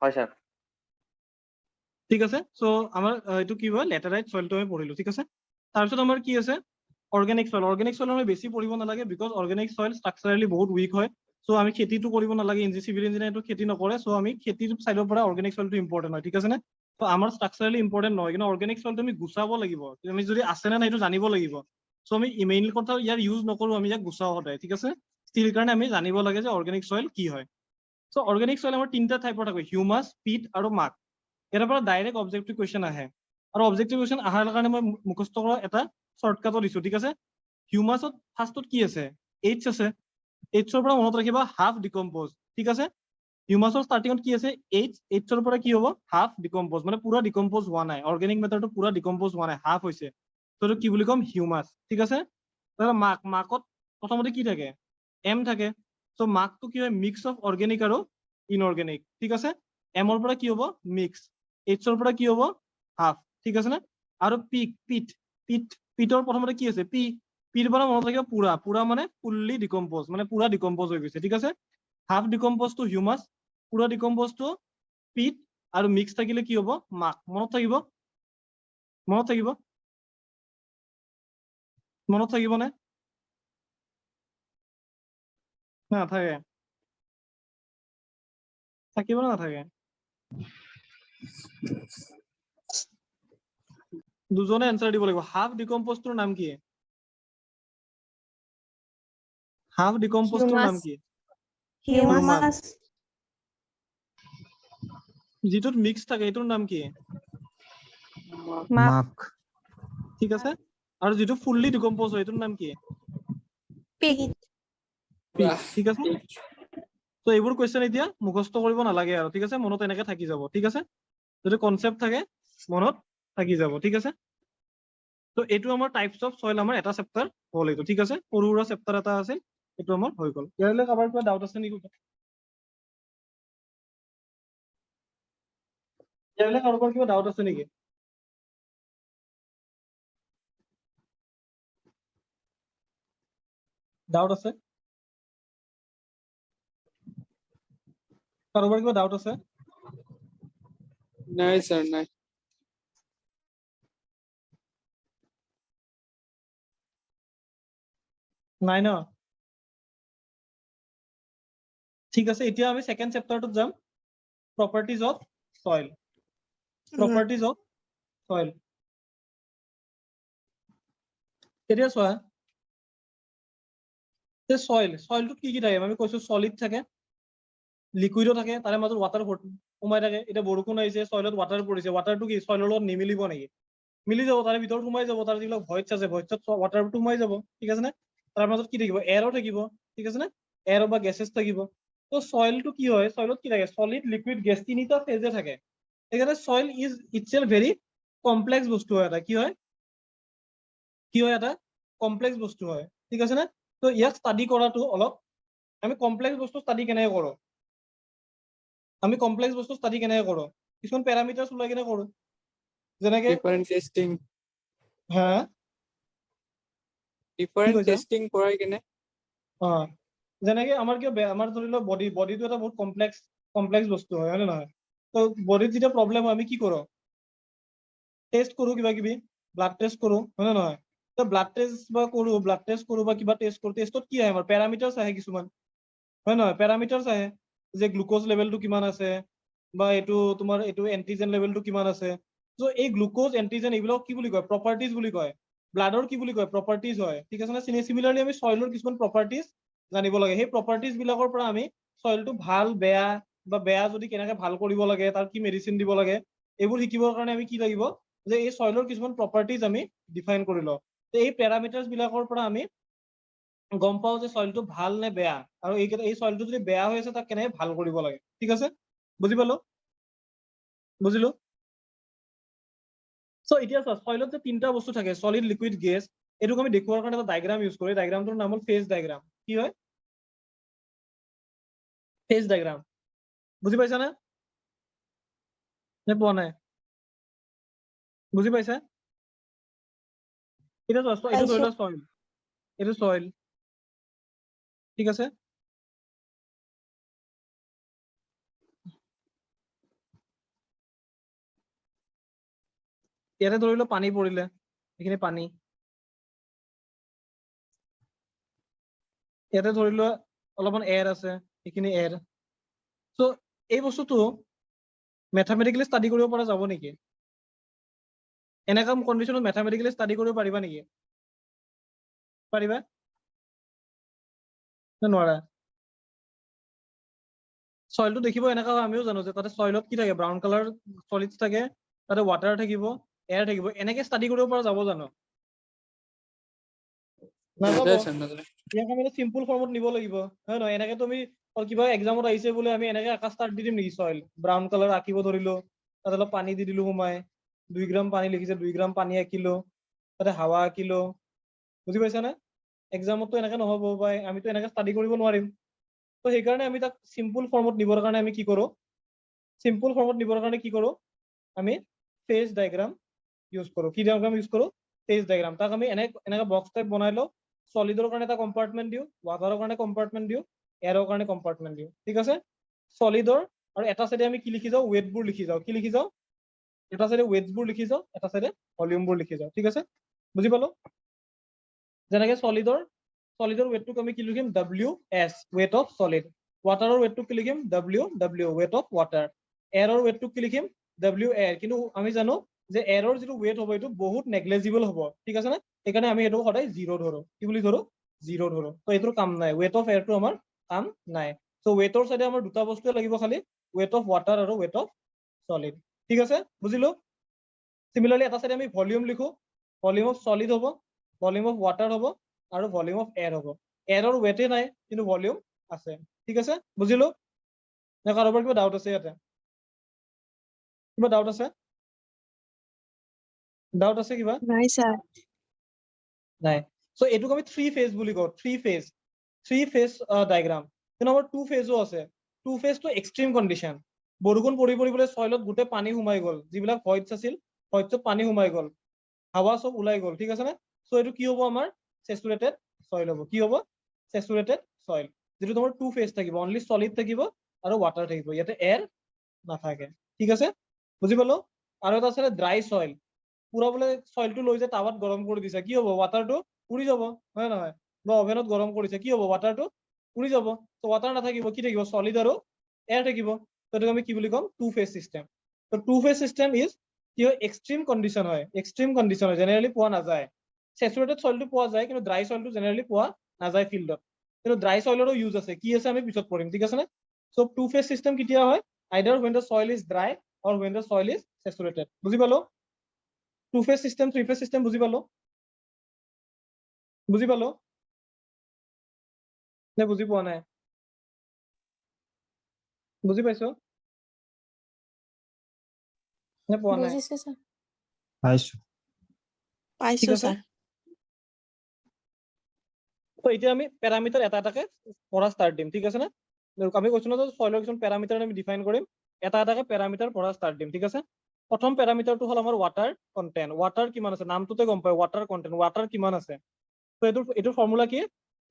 হয় ছাৰ। ঠিক আছে, চ' আমাৰ এইটো কি হয়, লেটেৰাইট চইলটো আমি পঢ়িলো। ঠিক আছে, তাৰপিছত আমাৰ কি আছে, অৰ্গেনিক সইল আমি বেছি পঢ়িব নালাগে বিকজ অৰ্গেনিক সইল ষ্ট্ৰাকচাৰেলি বহুত উইক হয় সো আমি খেতিটো কৰিব নালাগে চিভিল ইঞ্জিনিয়াৰটো খেতি নকৰে সো আমি খেতিৰ সাইডৰ পৰা অৰ্গেনিক সইলটো ইম্পৰ্টেন্ট হয় ঠিক আছে নে তো আমাৰ ষ্ট্ৰাকচাৰেলি ইম্পৰ্টেন্ট নহয় কিন্তু অৰ্গেনিক সইলটো আমি গুচাব লাগিব আমি যদি আছে নে নাই এইটো জানিব লাগিব সো আমি মেইন কথা ইয়াৰ ইউজ নকৰো আমি ইয়াক গুচাও সদায় ঠিক আছে ষ্টিল কাৰণে আমি জানিব লাগে যে অৰ্গেনিক সইল কি হয় সো অৰ্গেনিক সইল আমাৰ তিনিটা টাইপৰ থাকে হিউমাছ পিট আৰু মাক ইয়াৰ পৰা ডাইৰেক্ট অবজেক্টিভ কুৱেশ্যন আহে আৰু অবজেক্টিভ কুৱেশ্যন অহাৰ কাৰণে মই মুখস্থ কৰা এটা শৰ্টকাটো দিছো ঠিক আছে হিউমাছত ফাৰ্ষ্টত কি আছে এইচ আছে এইচৰ পৰা মনত ৰাখিবা হাফ ডিকম্পোজ ঠিক আছে হিউমাছৰ ষ্টাৰ্টিঙত কি আছে এইচৰ পৰা কি হ'ব হাফ ডিকম্পোজ মানে পুৰা ডিকম্পোজ হোৱা নাই অৰ্গেনিক মেটাৰটো পুৰা ডিকম্পোজ হোৱা নাই হাফ হৈছে তো এইটো কি বুলি ক'ম হিউমাছ ঠিক আছে তাৰপৰা মাকত প্ৰথমতে কি থাকে এম থাকে চ' মাকটো কি হয় মিক্স অফ অৰ্গেনিক আৰু ইনঅৰ্গেনিক ঠিক আছে এমৰ পৰা কি হ'ব মিক্স এইচৰ পৰা কি হ'ব হাফ ঠিক আছে নে আৰু পিটৰ প্ৰথমতে কি আছে পিৰ পৰা মনত ৰাখিব পুৰা মানে ফুল্লি ডিকম্পোজ মানে পুৰা ডিকম্পোজ হৈ গৈছে ঠিক আছে হাফ ডিকম্পোজটো হিউমাছ পুৰা ডিকম্পোজটো পিট আৰু মিক্স থাকিলে কি হ'ব মাক মনত থাকিব নে নাথাকে থাকিব নে নাথাকে দুজনে এনসাৰ দিব লাগিব হাফ ডিকম্পোজটোৰ নাম কি হাফ ডিকম্পোজটোৰ নাম কি হিউমাছ যিটোত মিক্স থাকে এইটোৰ নাম কি মাক মাক ঠিক আছে আৰু যিটো ফুল্লি ডিকম্পোজ হয় এইটোৰ নাম কি পিট ঠিক আছে তো এইবোৰ কুৱেশ্যন এতিয়া মুখস্থ কৰিব নালাগে আৰু ঠিক আছে মনত এনেকে থাকি যাব ঠিক আছে যদি কনচেপ্ট থাকে মনত থাকি যাব ঠিক আছে তো এইটো আমাৰ টাইপছ অফ সইল আমাৰ এটা চেপ্টাৰ হ'ল এইটো ঠিক আছে সৰু সুৰা চেপ্টাৰ এটা আছিল এইটো আমাৰ হৈ গ'ল ইয়ালৈ কাৰোবাৰ কিবা ডাউট আছে নেকি ইয়ালৈ কাৰোবাৰ কিবা ডাউট আছে নেকি ডাউট আছে কাৰোবাৰ কিবা ডাউট আছে নাই স্যাৰ নাই নাই ন ঠিক আছে এতিয়া আমি সেকেন্ড চেপ্টাৰটোত যাম প্ৰপাৰ্টিজ অফ সইল এতিয়া চোৱা সইলটোত কি থাকে আমি কৈছো সলিড থাকে লিকুইডো থাকে তাৰে মাজত ৱাটাৰ সোমাই থাকে এতিয়া বৰষুণ আহিছে সইলত ৱাটাৰ পৰিছে ৱাটাৰটো কি সইলৰ লগত নিমিলিব নেকি মিলি যাব তাৰে ভিতৰত সোমাই যাব তাৰ যিবিলাক ভইডছ আছে ভইডছত ৱাটাৰটো সোমাই যাব ঠিক আছে নে তাৰ মাজত কি থাকিব এয়াৰো থাকিব ঠিক আছে নে এয়াৰ বা গেছেছ থাকিব তো সইলটো কি হয় সইলত কি থাকে সলিড লিকুইড গেছ তিনিটা ফেজে থাকে সেইকাৰণে soil is itself very complex বস্তু হয় এটা কি হয় এটা কমপ্লেক্স বস্তু হয় ঠিক আছে নে তো ইয়াক ষ্টাডি কৰাটো অলপ আমি কমপ্লেক্স বস্তু ষ্টাডি কেনেকৈ কৰো কিছুমান পেৰামিটাৰছ ওলাই কেনে কৰো যেনেকে ডিফাৰেন্ট টেস্টিং হা ডিফাৰেন্ট কৈছা? টেস্টিং কৰাই কেনে যেনেকে আমাৰ আমাৰ ধৰি লওক বডিটো এটা বহুত কমপ্লেক্স বস্তু হয় নে নহয় তো বডিত যেতিয়া প্ৰব্লেম হয় আমি কি কৰো টেষ্ট কৰো কিবা কিবি ব্লাড টেষ্ট কৰো হয় নে নহয় তো ব্লাড টেষ্ট কৰো বা কিবা টেষ্ট কৰো টেষ্টত কি আহে আমাৰ পেৰামিটাৰছ আহে কিছুমান হয় নহয় পেৰামিটাৰছ আহে যে গ্লুকোজ লেভেলটো কিমান আছে বা এইটো তোমাৰ এইটো এন্টিজেন লেভেলটো কিমান আছে তো এই গ্লুকোজ এন্টিজেন এইবিলাক কি বুলি কয় প্ৰপাৰ্টিজ বুলি কয় ব্লাডৰ কি বুলি কয় প্ৰপাৰ্টিজ হয় ঠিক আছে নে চিমিলাৰলি আমি সইলৰ কিছুমান প্ৰপাৰ্টিজ জানিব লাগে সেই প্ৰপাৰ্টিজ বিলাকৰ পৰা আমি সইলটো ভাল বেয়া বা বেয়া যদি কেনেকে ভাল কৰিব লাগে তাৰ কি মেডিচিন দিব লাগে এইবোৰ শিকিবৰ কাৰণে আমি কি লাগিব যে এই সইলৰ কিছুমান প্ৰপাৰ্টিজ আমি ডিফাইন কৰি লওঁ তো এই পেৰামিটাৰছ বিলাকৰ পৰা আমি গম পাওঁ যে সইলটো ভাল নে বেয়া আৰু এই সইলটো যদি বেয়া হৈ আছে তাক কেনেকে ভাল কৰিব লাগে ঠিক আছে বুজিলো সো এতিয়া চোৱা সইলত যে তিনিটা বস্তু থাকে সলিড লিকুইড গেছ এইটোক আমি দেখুৱাৰ কাৰণে এটা ডায়গ্ৰাম ইউজ কৰো ডায়গ্ৰামটোৰ নাম হ'ল ফেজ ডায়গ্ৰাম কি হয় ফেজ ডায়গ্ৰাম বুজি পাইছা নে পোৱা নাই বুজি পাইছা এতিয়া চোৱা এইটো ধৰি লোৱা সইল এইটো সইল ঠিক আছে ইয়াতে ধৰি লও পানী পৰিলে এইখিনি পানী ইয়াতে ধৰি লোৱা অলপমান এয়াৰ আছে, এইখিনি এয়াৰ। চ' এই বস্তুটো মেথামেটিকেলি ষ্টাডি কৰিব পৰা যাব নেকি? এনেকা কণ্ডিশ্যনত মেথামেটিকেলি ষ্টাডি কৰিব পাৰিবা নেকি? পাৰিবা নে নোৱাৰা? সইলটো দেখিব এনেকা হয়, আমিও জানো যে তাতে সইলত কি থাকে, ব্ৰাউন কালাৰ সলিডছ থাকে, তাতে ৱাটাৰ থাকিব, এয়াৰ থাকিব, এনেকে ষ্টাডি কৰিব পৰা যাব জানো? নাযাব। ইয়াক আমি চিম্পল ফৰ্মত নিব লাগিব, হয় নহয়? এনেকে তুমি কিবা এক্সামত আহিছে বোলে আমি এনেকে আকাশ ষ্টাৰ্ট দি দিম নেকি? সইল ব্ৰাউন কালাৰ আঁকিব ধৰিলো, তাতে অলপ পানী দি দিলো সোমাই, 2 গ্ৰাম পানী লিখিছে, 2 গ্ৰাম পানী আঁকিলো, তাতে হাৱা আঁকিলো, বুজি পাইছা নে? এক্সামততো এনেকে নহ'ব পাই, আমিতো এনেকে ষ্টাডি কৰিব নোৱাৰিম। তো সেইকাৰণে আমি তাক চিম্পল ফৰ্মত নিবৰ কাৰণে আমি কি কৰো? চিম্পল ফৰ্মত নিবৰ কাৰণে কি কৰো? আমি ফেজ ডায়াগ্ৰাম ইউজ কৰো। কি ডায়াগ্ৰাম ইউজ কৰো? Phase diagram. তাক আমি এনেকা বক্স টাইপ বনাই লওঁ, সলিডৰ কাৰণে এটা কম্পাৰ্টমেণ্ট দিওঁ, ৱাটাৰৰ কাৰণে কম্পাৰ্টমেণ্ট দিওঁ, এয়াৰৰ কাৰণে কম্পাৰ্টমেণ্ট দিওঁ, ঠিক আছে? সলিডৰ আৰু এটা চাইডে আমি কি লিখি যাওঁ? ৱেটবোৰ লিখি যাওঁ। কি লিখি যাওঁ? এটা চাইডে ৱেটছবোৰ লিখি যাওঁ, এটা চাইডে ভলিউমবোৰ লিখি যাওঁ, ঠিক আছে? বুজি পালো? যেনেকে সলিডৰ ৱেটটোক আমি কি লিখিম? WS, weight of solid. ৱাটাৰৰ ৱেটটোক কি লিখিম? WW, weight of water. এয়াৰৰ ৱেটটোক কি লিখিম? WAir। কিন্তু আমি জানো যে এয়াৰৰ যিটো ৱেট হ'ব এইটো বহুত নেগলেজিবল হ'ব, ঠিক আছে নে? সেইকাৰণে আমি এইটো সদায় 0 ধৰো। কি বুলি ধৰো? 0 ধৰো। তো এইটোৰ কাম নাই, ৱেট অফ এয়াৰটো আমাৰ কাম নাই। চ' ৱেটৰ চাইডে আমাৰ দুটা বস্তুৱে লাগিব খালি, ৱেট অফ ৱাটাৰ আৰু ৱেট অফ সলিড, ঠিক আছে? বুজিলো? সিমিলাৰলি এটা চাইডে আমি ভলিউম লিখো, ভলিউম অফ সলিড হ'ব, ভলিউম অফ ৱাটাৰ হ'ব, আৰু ভলিউম অফ এয়াৰ হ'ব। এয়াৰৰ ৱেটে নাই কিন্তু ভলিউম আছে, ঠিক আছে? বুজিলো? নে কাৰোবাৰ কিবা ডাউট আছে ইয়াতে? কিবা ডাউট আছে? ডাউট আছে কিবা? নাই স্যার। নাই। চ' এইটোক আমি 3 ফেজ বুলি কওঁ, 3 ফেজ ডায়াগ্ৰাম। কিন্তু আমাৰ 2 ফেজো আছে। 2 ফেজটো এক্সট্ৰিম কণ্ডিশ্যন। বৰষুণ পৰি পৰি সইলত গোটেই পানী সোমাই গ'ল, যিবিলাক ভইডছ আছিল ভইডছত পানী সোমাই গ'ল, হাৱা চব ওলাই গ'ল, ঠিক আছে নে? চ' এইটো কি হ'ব? আমাৰ চেচুৰেটেড সইল হ'ব। কি হ'ব? চেচুৰেটেড সইল, যিটো তোমাৰ 2 ফেজ থাকিব, অনলি সলিড থাকিব আৰু ৱাটাৰ থাকিব, ইয়াতে এয়াৰ নাথাকে, ঠিক আছে? বুজি পালো? আৰু এটা আছে ড্ৰাই সইল। পুৰা বোলে সইলটো লৈ যে টাৱাত গৰম কৰি দিছে, কি হ'ব? ৱাটাৰটো উৰি যাব, হয় নহয়? বা অভেনত গৰম কৰিছে, কি হ'ব? ৱাটাৰটো উৰি যাব। তো ৱাটাৰ নাথাকিব, কি থাকিব? সলিড আৰু এয়াৰ থাকিব। তো আমি কি বুলি ক'ম? 2 ফেজ চিষ্টেম। তো 2 ফেজ চিষ্টেম ইজ কি হয়? এক্সট্ৰিম কণ্ডিশ্যন হয়, এক্সট্ৰিম কণ্ডিশ্যন হয়, জেনেৰেলি পোৱা নাযায়। চেচুৰেটেড সইলটো পোৱা যায়, কিন্তু ড্ৰাই সইলটো জেনেৰেলি পোৱা নাযায় ফিল্ডত। কিন্তু ড্ৰাই সইলৰো ইউজ আছে, কি আছে আমি পিছত পঢ়িম, ঠিক আছে নে? চ' 2 ফেজ চিষ্টেম কেতিয়া হয়? আইদাৰ when the soil is dry or when the soil is saturated. বুজি পালো? 2 ফেজ চিষ্টেম, 3 ফেজ চিষ্টেম বুজি পালো? বুজি পালো নে বুজি পোৱা নাই? বুজি পাইছো নে পোৱা নাই? বুজিছে স্যাৰ। পাইছো। পাইছো ঠিক আছে। স্যাৰ। তো এতিয়া আমি প্যাৰামিটাৰ এটা এটাকে পঢ়া ষ্টাৰ্ট দিম, ঠিক আছে নে? আমি কৈছো ন সইলৰ কিছুমান প্যাৰামিটাৰ আমি ডিফাইন কৰিম, এটা এটাকে প্যাৰামিটাৰ পঢ়া ষ্টাৰ্ট দিম, ঠিক আছে? প্ৰথম প্যাৰামিটাৰটো হ'ল আমাৰ ৱাটাৰ কন্টেন্ট। ৱাটাৰ কিমান আছে? নামটোতে গম পায়, ৱাটাৰ কন্টেন্ট, ৱাটাৰ কিমান আছে। তো এইটোৰ ফৰ্মুলা কি?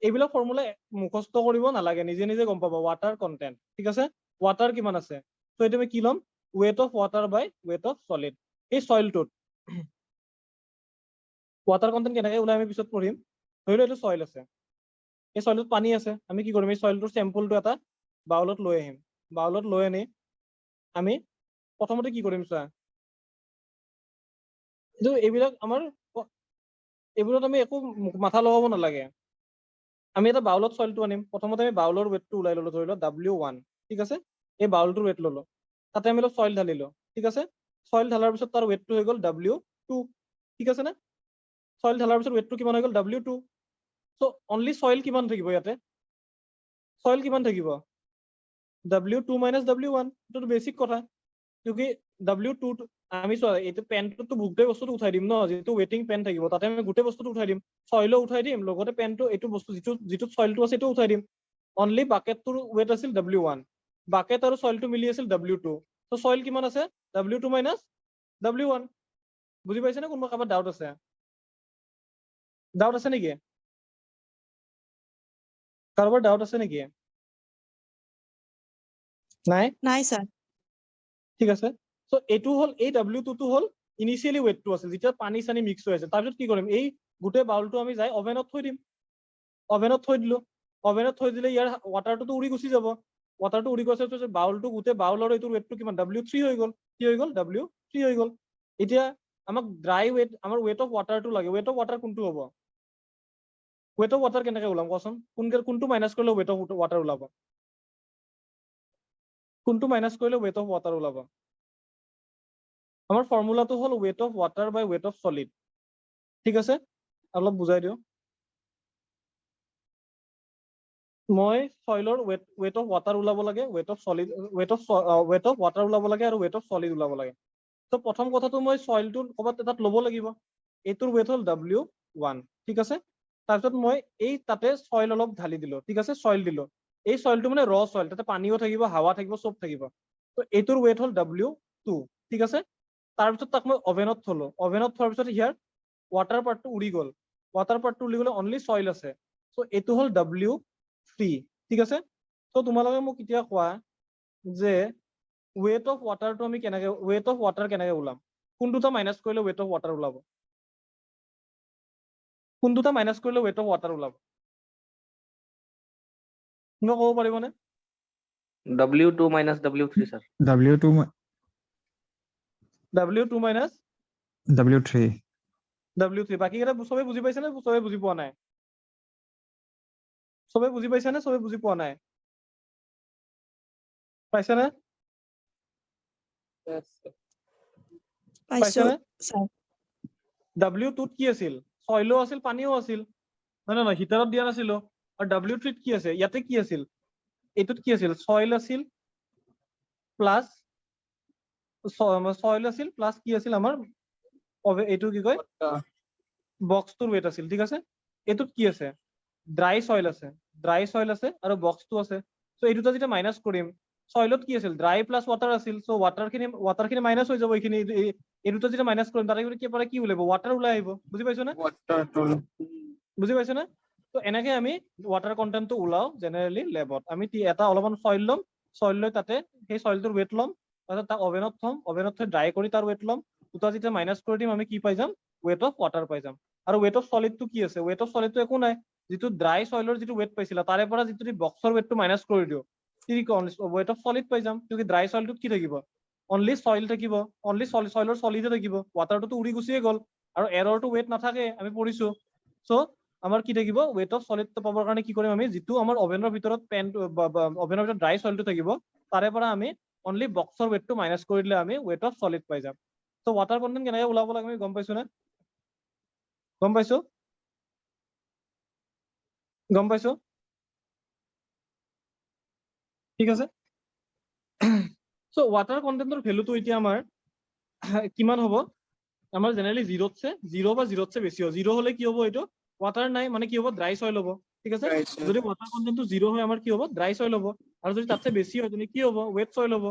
এইবিলাক ফৰ্মুলা মুখস্থ কৰিব নালাগে, নিজে নিজে গম পাব। ৱাটাৰ কন্টেন্ট, ঠিক আছে? ৱাটাৰ কিমান আছে? তো এইটো আমি কি ল'ম? Weight of water by weight of solid. এই সইলটোত ৱাটাৰ কন্টেন্ট কেনেকে ওলাই আমি পিছত পঢ়িম। ধৰি লও এইটো সইল আছে, এই সইলটোত পানী আছে, আমি কি কৰিম? এই সইলটোৰ চেম্পলটো এটা বাউলত লৈ আহিম, বাউলত লৈ আনি আমি প্ৰথমতে কি কৰিম চোৱা, এইবিলাক আমাৰ এইবোৰত আমি একো মাথা লগাব নালাগে। আমি এটা বাউলত সইলটো আনিম, প্ৰথমতে আমি বাউলৰ ৱেটটো ওলাই ললো, ধৰি লও W1, ঠিক আছে? এই বাউলটোৰ ৱেট ললো, তাতে আমি অলপ সইল ঢালিলো, ঠিক আছে? সইল ঢালাৰ পিছত তাৰ ৱেটটো হৈ গ'ল W2, ঠিক আছে নে? সইল ঢালাৰ পিছত ৱেটটো কিমান হৈ গ'ল? W2। চ' অনলি সইল কিমান থাকিব ইয়াতে? সইল কিমান থাকিব? W2 minus W1, এইটো বেছিক কথা। কিউকি W2 আমি চোৱা, এইটো পেনটোতো গোটেই বস্তুটো উঠাই দিম ন, যিটো ৱেটিং পেন থাকিব তাতে আমি গোটেই বস্তুটো উঠাই দিম, সইলো উঠাই দিম, লগতে পেনটো এইটো বস্তু যিটো সইলটো আছে এইটো উঠাই দিম। অনলি বাকেটটোৰ ৱেট আছিল W1, বাকেট আৰু সইলটো মিলি আছিল W2। তো সইল কিমান আছে? W2 minus W1। বুজি পাইছে নে? কোনোবা কাৰোবাৰ ডাউট আছে? ডাউট আছে নেকি? কাৰোবাৰ ডাউট আছে নেকি? নাই? নাই স্যার। ঠিক আছে। চ' এইটো হ'ল, এই W2 হ'ল ইনিচিয়েলি ৱেটটো আছিল, যেতিয়া পানী চানী মিক্স হৈ আছে। তাৰপিছত কি কৰিম? এই গোটেই বাউলটো আমি যাই অভেনত থৈ দিম, অভেনত থৈ দিলো। অভেনত থৈ দিলে ইয়াৰ ৱাটাৰটো উৰি গুচি যাব ৱাটাৰটো উৰি গৈছে তো বাউলটো গোটেই বাউলৰ এইটো ৱেটটো কিমান W3 হৈ গ'ল কি হৈ গ'ল W3 হৈ গ'ল এতিয়া আমাক ড্ৰাই ৱেট আমাৰ ৱেট অফ ৱাটাৰটো লাগে ৱেট অফ ৱাটাৰ কোনটো হ'ব ৱেট অফ ৱাটাৰ কেনেকৈ ওলাম কোৱাচোন কোনটো মাইনাছ কৰিলে ৱেট অফ ৱাটাৰ ওলাব কোনটো মাইনাছ কৰিলে ৱেট অফ ৱাটাৰ ওলাব আমাৰ ফৰ্মুলাটো হ'ল weight of water by weight of solid ঠিক আছে অলপ বুজাই দিওঁ মই সইলৰ ৱেট অফ ৱাটাৰ ওলাব লাগে weight of solid weight of water ওলাব লাগে আৰু ৱেট অফ সলিড ওলাব লাগে তো প্ৰথম কথাটো মই সইলটো ক'ৰবাত এটাত ল'ব লাগিব এইটোৰ ৱেট হ'ল W1 ঠিক আছে তাৰপিছত মই এই তাতে সইল অলপ ঢালি দিলো ঠিক আছে সইল দিলো এই সইলটো মানে ৰ সইল তাতে পানীও থাকিব হাৱা থাকিব চব থাকিব তো এইটোৰ ৱেট হ'ল W2 ঠিক আছে তাৰপিছত তাক মই অভেনত থলো অভেনত থোৱাৰ পিছত ইয়াৰ ৱাটাৰ পাৰ্টটো উৰি গ'ল ৱাটাৰ পাৰ্টটো উৰি গ'লে অনলি সইল আছে তো এইটো হ'ল W3 ঠিক আছে তো তোমালোকে মোক এতিয়া কোৱা যে ৱেট অফ ৱাটাৰটো আমি কেনেকৈ ৱেট অফ ৱাটাৰ কেনেকৈ ওলাম কোনটোটা মাইনাছ কৰিলে ৱেট অফ ৱাটাৰ ওলাব কোনটোটা মাইনাছ কৰিলে ৱেট অফ ৱাটাৰ ওলাব কোনোবা ক'ব পাৰিবনে W2 minus W3 sir W2 W2 minus W3 W3 বাকী কেইটা চবে বুজি পাইছে নে চবে বুজি পোৱা নাই চবে বুজি পাইছে নে চবে বুজি পোৱা নাই পাইছে নে পাইছো পাইছেনে স্যার W2 ত কি আছিল সইলো আছিল পানীও আছিল নহয় নহয় হিটাৰত দিয়া নাছিলো আৰু W3 ত কি আছে ইয়াতে কি আছিল এইটোত কি আছিল সইল আছিল প্লাস সইল আছিল প্লাস কি আছিল আমাৰ এইটো কি কয় বক্সটোৰ ৱেট আছিল ঠিক আছে এইটোত কি আছে ড্ৰাই সইল আছে আৰু বক্সটো আছে সো এই দুটা যেতিয়া মাইনাছ কৰিম সইলত কি আছিল ড্ৰাই প্লাস ওয়াটাৰ আছিল সো ওয়াটাৰখিনি মাইনাছ হৈ যাব এইখিনি এই দুটা যেতিয়া মাইনাছ কৰিম তাৰে কি ওলাব ওয়াটাৰ ওলাই আহিব বুজি পাইছো না বুজি পাইছো না তো এনেকে আমি ওয়াটাৰ কন্টেন্টটো ওলাও জেনেৰেলি লেবত আমি এটা অলপমান সইল ল'ম সইল লৈ তাতে সেই সইলটোৰ ৱেট ল'ম তাৰপিছত তাক অভেনত থ'ম অভেনত থৈ ড্ৰাই কৰি তাৰ ৱেট ল'ম দুটা যেতিয়া মাইনাছ কৰি দিম আমি কি পাই যাম ৱেট অফ ৱাটাৰ পাই যাম আৰু ৱেট অফ সলিডটো কি আছে ৱেট অফ সলিডটো একো নাই যিটো ড্ৰাই সইলৰ যিটো ৱেট পাইছিলা তাৰে পৰা যিটো বক্সৰ ৱেটটো মাইনাছ কৰি দিওঁ ৱেট অফ সলিড পাই যাম কিউকি ড্ৰাই সইলটোত কি থাকিব অনলি সইল থাকিব অনলি সইলৰ সলিডে থাকিব ৱাটাৰটো উৰি গুচিয়ে গ'ল আৰু এৰৰটো ৱেট নাথাকে আমি পঢ়িছো সো আমাৰ কি থাকিব ৱেট অফ সলিডটো পাবৰ কাৰণে কি কৰিম আমি যিটো আমাৰ অভেনৰ ভিতৰত অভেনৰ ভিতৰত ড্ৰাই সইলটো থাকিব তাৰে পৰা আমি অনলি বক্সৰ ৱেটটো মাইনাছ কৰি দিলে আমি ৱেট অফ সলিড পাই যাম সো ৱাটাৰ কন্টেন্ট কেনেকৈ ওলাব লাগে আমি গম পাইছো নে গম পাইছো ঠিক আছে সো ৱাটাৰ কন্টেন্টৰ ভ্যালুটো এতিয়া আমাৰ কিমান হ'ব আমাৰ জেনেৰেলি 0 বা 0তছে বেছি হ'ব 0 হলে কি হ'ব এইটো ৱাটাৰ নাই মানে কি হ'ব ড্ৰাই সইল হ'ব ঠিক আছে যদি ৱাটাৰ কন্টেন্টটো 0 হয় আমাৰ কি হ'ব ড্ৰাই সইল হ'ব আৰু যদি তাতছে বেছি হয় তেনে কি হ'ব ৱেট সইল হ'ব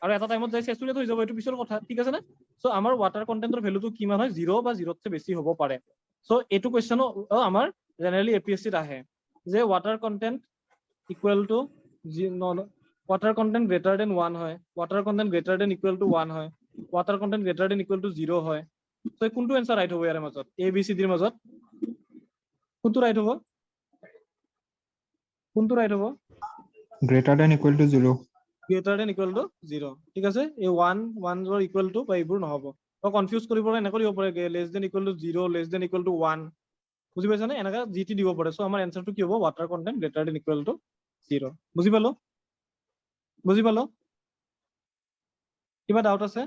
আৰু এটা টাইমত যাই স্যাচুৰেট হৈ যাব এইটো পিছৰ কথা ঠিক আছে নে সো আমাৰ ৱাটাৰ কন্টেন্টৰ ভ্যালুটো কিমান হয় 0 বা 0তছে বেছি হ'ব পাৰে সো এইটো কোৱেশ্চনো আমাৰ জেনেৰেলি এপিএসসিত আহে যে water content equal to water content greater than 1 হয় water content greater than equal to 1 হয় water content greater than equal to 0 হয় সো কোনটো आंसर ৰাইট হ'ব ইয়াৰ মাজত এ বি সি ডিৰ মাজত কোনটো ৰাইট হ'ব greater than equal to 0 greater than equal to 0 ঠিক আছে এই 1 ৰ ইকুৱেল টু বা এইবোৰ নহব তো কনফিউজ কৰিব পাৰে এনেকৈ দিব পাৰে less than equal to 0 less than equal to 1 বুজি পাইছা নে এনেকা জিটি দিব পাৰে সো আমাৰ आंसरটো কি হ'ব water content greater than equal to 0 বুজি পালো কিবা ডাউট আছে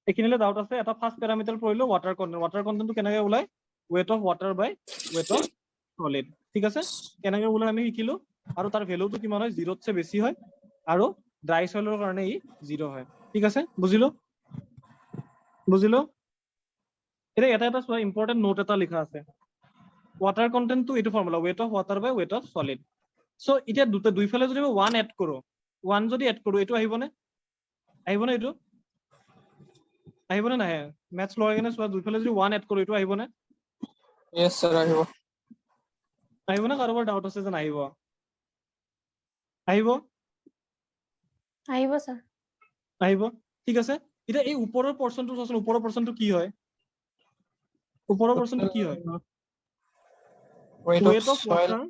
এইখিনিলে ডাউট আছে এটা ফাৰ্স্ট প্যাৰামিটাৰ পঢ়িলো ওয়াটাৰ কন্টেন্টটো কেনেকৈ ওলাই weight of water by weight of solid ঠিক আছে কেনেকৈ ওলাই আমি শিকিলো আৰু তাৰ ভ্যালুটো কিমান হয় 0তছে বেছি হয় আৰু ড্ৰাই সইলৰ কাৰণে ই 0 হয় ঠিক আছে বুজিলো এটা চোৱা ইম্পৰ্টেন্ট নোট এটা লিখা আছে ওয়াটাৰ কন্টেন্টটো এইটো formula weight of water by weight of solid so এতিয়া দুইফালে যদি মই 1 এড কৰো 1 যদি এড কৰো এইটো আহিবনে এইটো আহিবনে নাহে মেথছ লগাই কিনে চোৱা দুইফালে যদি 1 এড কৰো এইটো আহিবনে Yes, sir. আহিবনে কাৰোবাৰ ডাউট আছে যে নাহিব আহিব ঠিক আছে এতিয়া এই ওপৰৰ পোৰশনটো চোৱাচোন ওপৰৰ পোৰশনটো কি হয় Weight weight of of soil water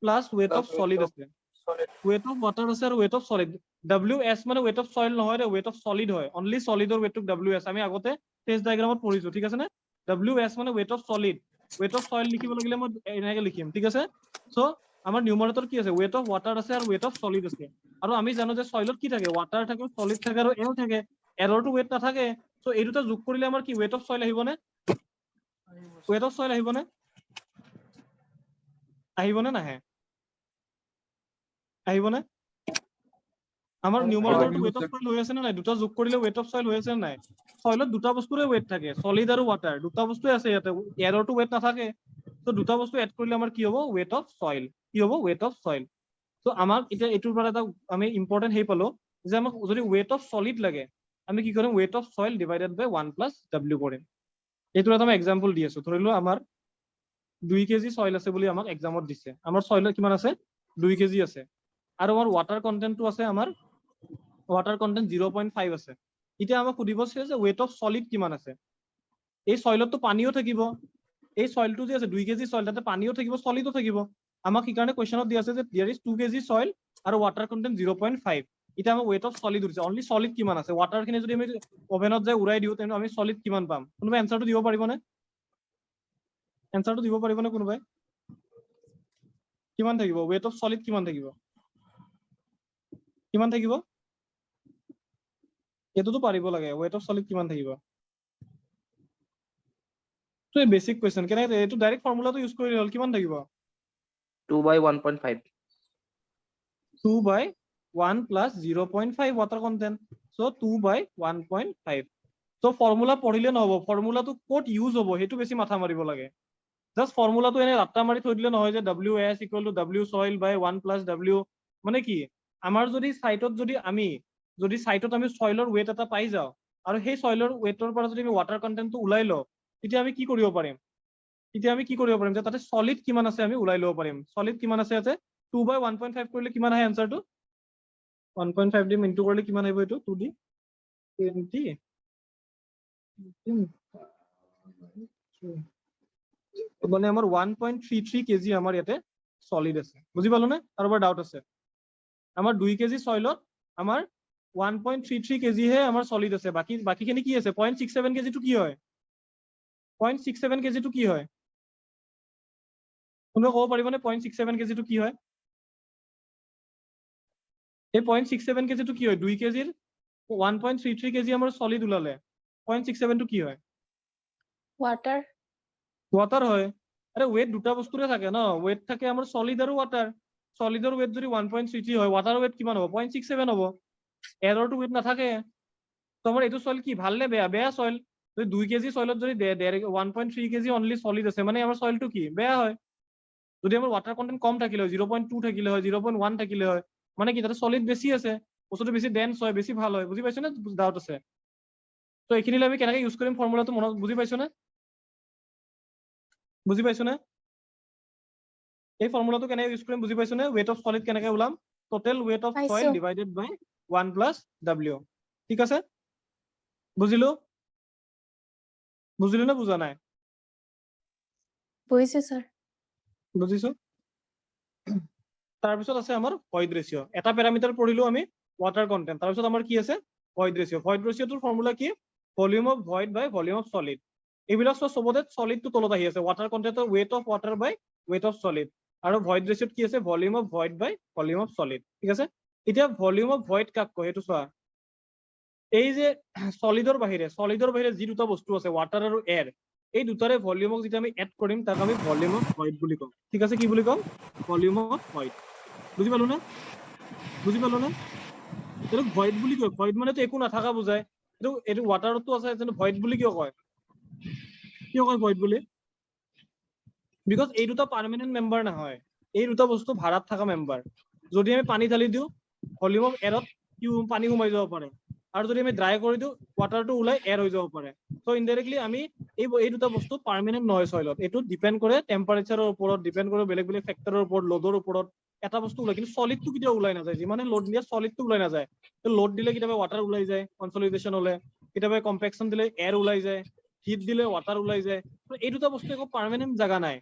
plus weight of plus solid weight of আছে solid. weight of water আছে আৰু weight of solid ws মানে weight of soil নহয় ৰে weight of solid হয় only solid or weight to ws আমি আগতে test ডায়াগ্ৰামত পঢ়িছো ঠিক আছে নে ws মানে weight of solid weight of soil লিখিব লাগিলে মই এনেকৈ লিখিম ঠিক আছে সো আমাৰ নিউমাৰেটৰ কি আছে weight of water আছে আৰু weight of solid আছে আৰু আমি জানো যে সইলত কি থাকে water থাকে solid থাকে আৰু air থাকে airৰটো weight নাথাকে সো এই দুটা যোগ কৰিলে আমাৰ কি weight of soil আহিবনে weight of soil আহিবনে নাহে আহিবনে আমাৰ নিউমাৰেটৰটো weight of soil হৈ আছে নে নাই দুটা যোগ কৰিলে weight of soil হৈ আছে নে নাই সইলত দুটা বস্তুৰে weight থাকে solid আৰু water দুটা বস্তুৱে আছে ইয়াতে airৰটো weight নাথাকে তো দুটা বস্তু এড কৰিলে আমাৰ কি হ'ব weight of soil কি হ'ব weight of soil তো আমাক এটা এটোৰ পৰা এটা আমি ইম্পৰ্টেন্ট হেই পালো যে আমাক যদি weight of solid লাগে আমি কি কৰিম weight of soil divided by 1 plus w কৰিম এটোৰ এটা আমি এক্সাম্পল দি আছো ধৰিলো আমাৰ 2 কেজি সয়েল আছে বুলি আমাক এক্সামত দিছে আমাৰ সয়েলত কিমান আছে 2 কেজি আছে আৰু আমাৰ ওয়াটাৰ কন্টেন্টটো আছে আমাৰ ওয়াটাৰ কন্টেন্ট 0.5 আছে এতিয়া আমাক সুধিব যে weight of solid কিমান আছে এই সয়েলতটো পানীও থাকিব এই সয়েলটো যে আছে 2 কেজি সয়েল তাতে পানীও থাকিব সলিডো থাকিব আমাক কি কাৰণে কোৱেশ্চনত দি আছে যে there is 2 কেজি সয়েল আৰু ওয়াটাৰ কন্টেন্ট 0.5 এতিয়া আমাক weight of solid উৰিছে অনলি সলিড কিমান আছে ওয়াটাৰ খিনি যদি আমি ওভেনত যাই উৰাই দিও তেনে আমি সলিড কিমান পাম কোনোবা এনসাৰটো দিব পাৰিবনে এনসাৰটো দিব পাৰিবনে কোনোবাই কিমান থাকিব weight of solid কিমান থাকিব এটোতো পাৰিব লাগে weight of solid কিমান থাকিব তো এই বেসিক কোৱেশ্চন কেনে এটো ডাইৰেক্ট ফৰ্মুলাটো ইউজ কৰি হল কিমান থাকিব 2 by 1.5 2 by 1 plus 0.5 water content so 2 by 1.5 so formula পঢ়িলে নহব ফৰ্মুলাটো কোড ইউজ হ'ব হেতু বেছি মাথা মাৰিব লাগে জাস্ট ফৰ্মুলাটো এনে ৰাত্তা মাৰি থৈ দিলে নহয় যে ws equal to w soil by 1 plus w মানে কি আমাৰ যদি সাইটত যদি আমি সয়েলৰ weight এটা পাই যাও আৰু সেই সয়েলৰ weighৰ পৰা যদি আমি ওয়াটাৰ কন্টেন্টটো উলাই লও তেতিয়া আমি কি কৰিব পাৰিম যে তাতে সলিড কিমান আছে আমি উলাই লব পাৰিম সলিড কিমান আছে ইয়াতে 2 by 1.5 কৰিলে কিমান আহে আনসাৰটো 1.5 দি ইনটু কৰিলে কিমান আহিব এটো 2 দি 20 মানে আমাৰ 1.33 কেজি আমাৰ ইয়াতে সলিড আছে বুজি পালো না কাৰোবাৰ ডাউট আছে আমাৰ 2 কেজি সয়েলত আমাৰ 1.33 কেজি হে আমাৰ সলিড আছে বাকিখিনি কি আছে 0.67 কেজি টো কি হয় 0.67 কেজি টো কি হয় কোনোবা ক'ব পাৰিবনে 0.67 কেজি টো কি হয় এই 0.67 কেজি টো কি হয় 2 কেজিৰ 1.33 কেজি আমাৰ সলিড উলালে 0.67 টো কি হয় water, ওয়াটাৰ হয় আৰে ওয়েট দুটা বস্তুৰে থাকে ন ওয়েট থাকে আমাৰ সলিড আৰু ওয়াটাৰ সলিডৰ ওয়েট যদি 1.33 হয় ওয়াটাৰৰ ওয়েট কিমান হ'ব 0.67 হ'ব এৰৰটো ওয়েট নাথাকে তো আমাৰ এইটো সয়েল কি ভাল নে বেয়া সয়েল যদি 2 কেজি সয়েলত যদি 1.3 কেজি অনলি সলিড আছে মানে আমাৰ সয়েলটো কি বেয়া হয় যদি আমাৰ ওয়াটাৰ কন্টেন্ট কম থাকিলে 0.2 থাকিলে হয় 0.1 থাকিলে হয় মানে কি তাতে সলিড বেছি আছে বস্তুটো বেছি ডেন্স হয় বেছি ভাল হয় বুজি পাইছো না ডাউট আছে তো এইখিনিলে আমি কেনেকৈ ইউজ কৰিম ফৰ্মুলাটো মনত বুজি পাইছো না এই ফৰ্মুলাটো কেনেকৈ ইউজ কৰিম বুজি পাইছো না weight of solid কেনেকৈ উলাম total weight of soil পাইছো। divided by 1 plus w ঠিক আছে বুজিলো না বুজা নাই বুজিছো স্যার। বুজিছো তাৰপিছত আছে আমাৰ ভয়েড ৰেশিও এটা প্যাৰামিটাৰ পঢ়িলো আমি ওয়াটাৰ কন্টেন্ট তাৰপিছত আমাৰ কি আছে ভয়েড ৰেশিওটোৰ ফৰ্মুলা কি volume of void by volume of solid এইবিলাক সবতে সলিডটো তলত আহি আছে ওয়াটাৰ কন্টেন্টৰ weight of water by weight of solid আৰু ভয়েড ৰেশিওত কি আছে volume of void by volume of solid ঠিক আছে এতিয়া ভলিউম অফ ভয়েড কাক কয় হেতু চোৱা এই যে সলিডৰ বাহিৰে যি দুটা বস্তু আছে ওয়াটাৰ আৰু এয়াৰ এই দুটাৰে ভলিউমক যেতিয়া আমি এড কৰিম তাক আমি ভলিউম অফ ভয়েড বুলি কম ঠিক আছে কি বুলি কম ভলিউম অফ ভয়েড বুজি পালো না এটো ভয়েড বুলি কয় ভয়েড মানে তো একো নাথাকা বুজায় এটো ওয়াটাৰতো আছে কিন্তু ভয়েড বুলি কিয় কয় ভয়েড বুলি বিকজ এই দুটা পার্মানেন্ট মেম্বার নহয় এই দুটা বস্তু ভাড়াত থাকা মেম্বার যদি আমি পানী ঢালি দিও ভলিউম অফ এয়াৰত কি পানী সোমাই যাব পাৰে আৰু যদি আমি ড্ৰাই কৰি দিও ওয়াটাৰটো ওলাই এয়াৰ হৈ যাব পাৰে সো ইনডাইৰেক্টলি আমি এই দুটা বস্তু পাৰ্মানেন্ট নহয় সয়েলত এটো ডিপেন্ড কৰে টেম্পাৰেচাৰৰ ওপৰত ডিপেন্ড কৰে বেলেগ ফেক্টৰৰ ওপৰত লোডৰ ওপৰত এটা বস্তু ওলাই কিন্তু সলিডটো কেতিয়াও ওলাই নাযায় যিমানে লোড দিয়ে সলিডটো ওলাই নাযায় তো লোড দিলে কেতিয়াবা ওয়াটাৰ ওলাই যায় কনসলিডেশন হলে কেতিয়াবা কম্পেকশন দিলে এয়াৰ ওলাই যায় হিট দিলে ওয়াটাৰ ওলাই যায় তো এই দুটা বস্তু একো পাৰ্মানেন্ট জায়গা নাই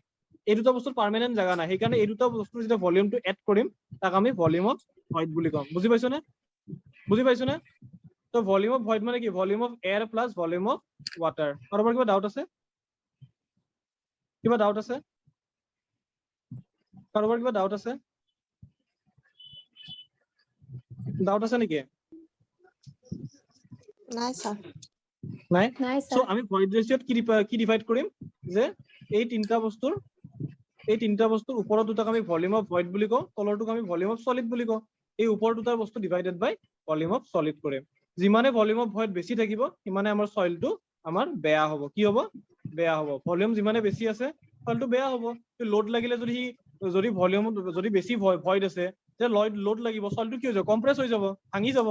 এই দুটা বস্তুৰ পাৰ্মানেণ্ট জাগা নাই, সেইকাৰণে এই দুটা বস্তুৰ যেতিয়া ভলিউমটো এড কৰিম তাক আমি ভলিউম অফ ভইড বুলি ক'ম। বুজি পাইছনে? বুজি পাইছনে? তো ভলিউম অফ ভইড মানে কি? Volume of air plus volume of water. কাৰোবাৰ কিবা ডাউট আছে? কিবা ডাউট আছে? কাৰোবাৰ কিবা ডাউট আছে? ডাউট আছে নেকি? নাই স্যাৰ। নাই? নাই সো স্যাৰ। আমি ভয়েড ৰেশিওত কি ডিভাইড কৰিম যে এই তিনটা বস্তুৰ ওপৰৰ দুটাক আমি ভলিউম অফ ভয়েড বুলি কওঁ, তলৰটোক আমি ভলিউম অফ সলিড বুলি কওঁ। এই ওপৰ দুটাৰ বস্তু divided by volume of solid কৰিম। যিমানে ভলিউম অফ ভয়েড বেছি থাকিব সিমানে আমাৰ সইলটো আমাৰ বেয়া হ'ব। কি হ'ব? বেয়া হ'ব। ভলিউম যিমানে বেছি আছে সইলটো বেয়া হ'ব। লোড লাগিলে যদি ভলিউম যদি বেছি ভয়েড আছে যে লোড লাগিব, সইলটো কি হৈ যাব? কম্প্ৰেছ হৈ যাব, ভাঙি যাব,